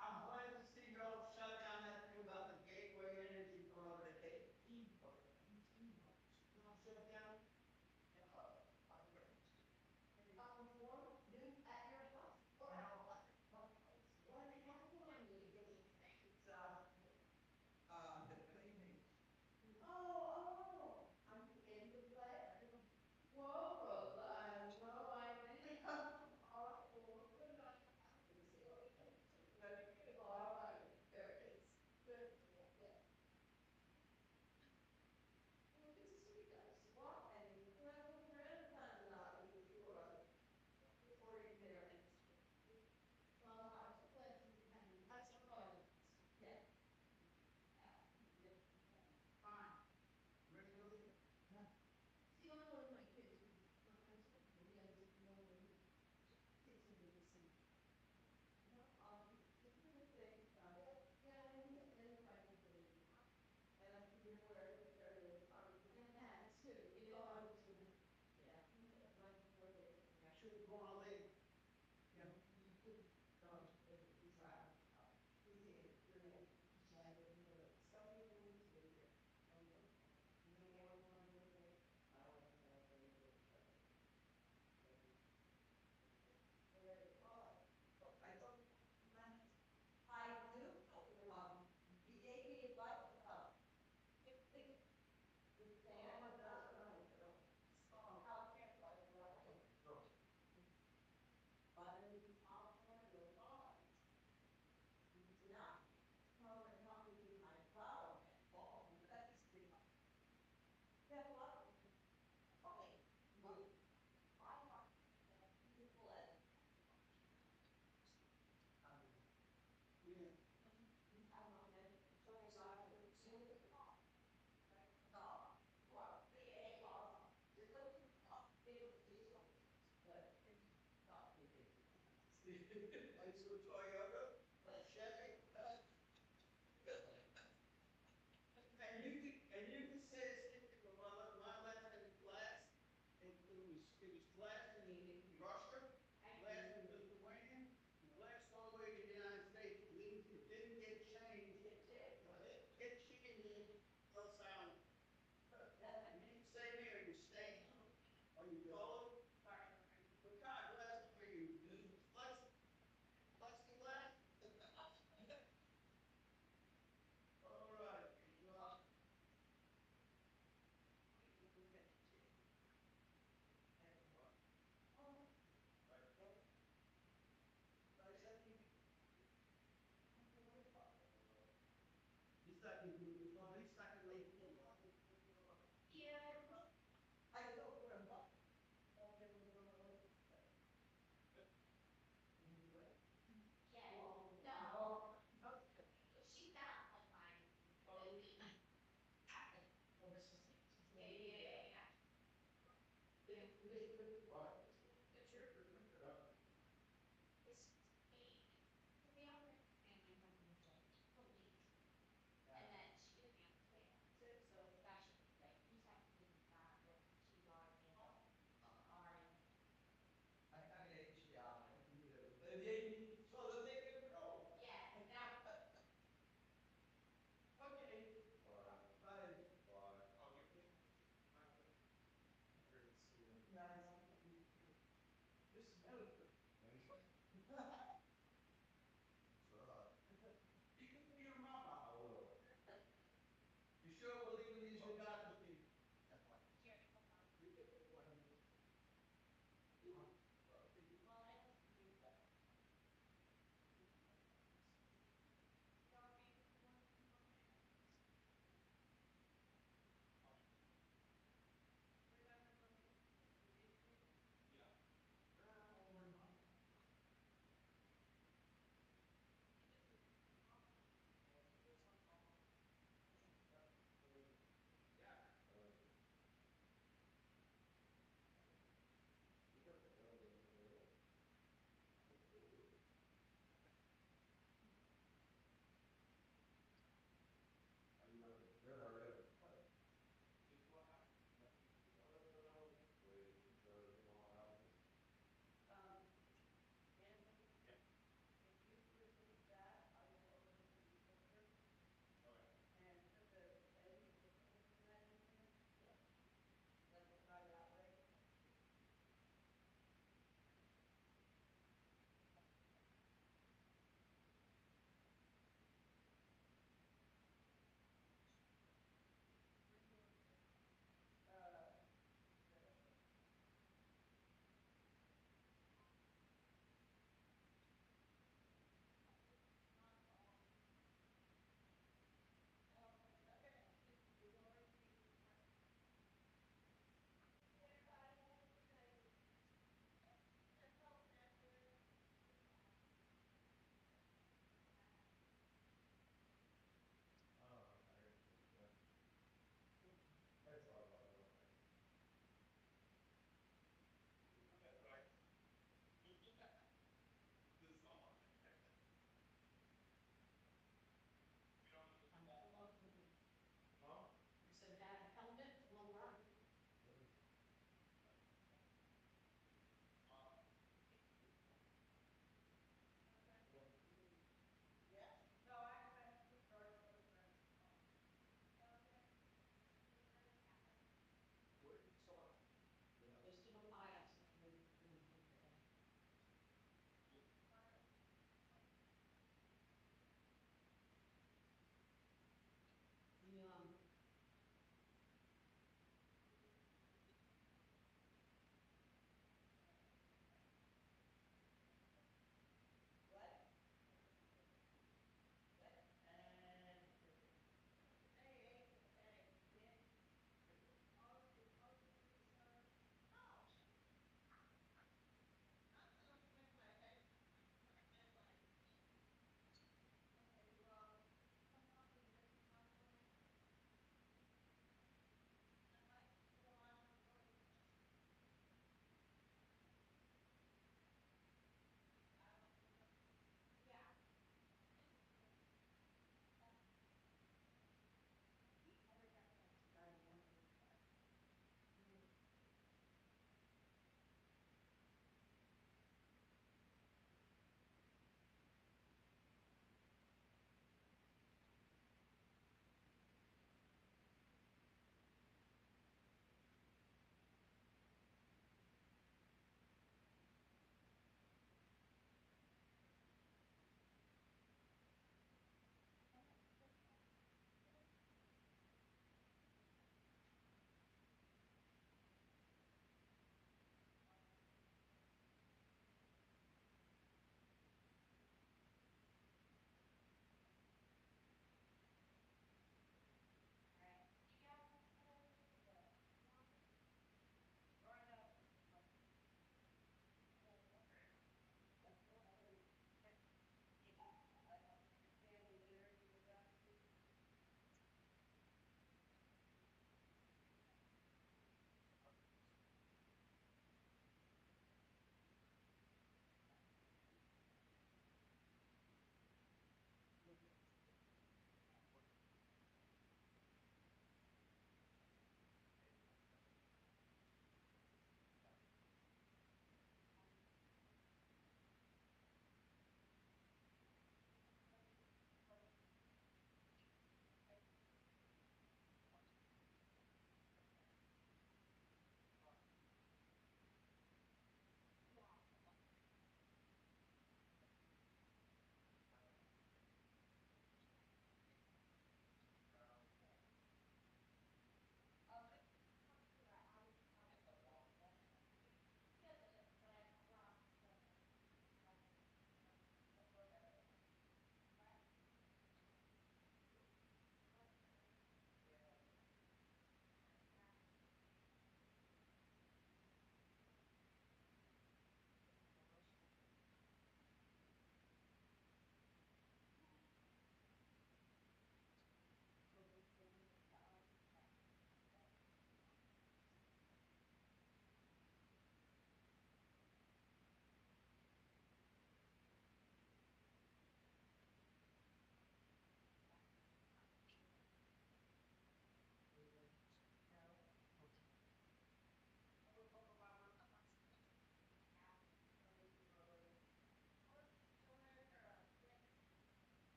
I'm glad to see y'all shut down that thing about the gateway energy for the shut down. At your house. What happened? The cleaning. Oh, I'm in the play. Whoa, no, I didn't. Oh, good night. All right, there it is. Good. Yeah. Well, good to see you guys. Well, and well, grandson and I, for sure. Before you there. Well, I'm so glad to be coming. I'm so glad. Yeah. Fine. Ready to leave? Yeah. See, I'm one of my kids. I told you, we had to know when he kids in the same. No, this is the thing, yeah, and I can believe it. And I can hear where there is, and that too, you know, I was in, yeah, right before they, I should have gone late. You know, you could, he's right. He did, really, he's right, some people need to be here. You know what I want to do today? I don't know what I'm going to do. I told I do. He gave me advice about the stand and that's what I do. How can't I do? But in the California, you're fine. Now, come and help me with my flower. Oh, that's pretty much. Yeah, well, okay. I want that beautiful as I used to enjoy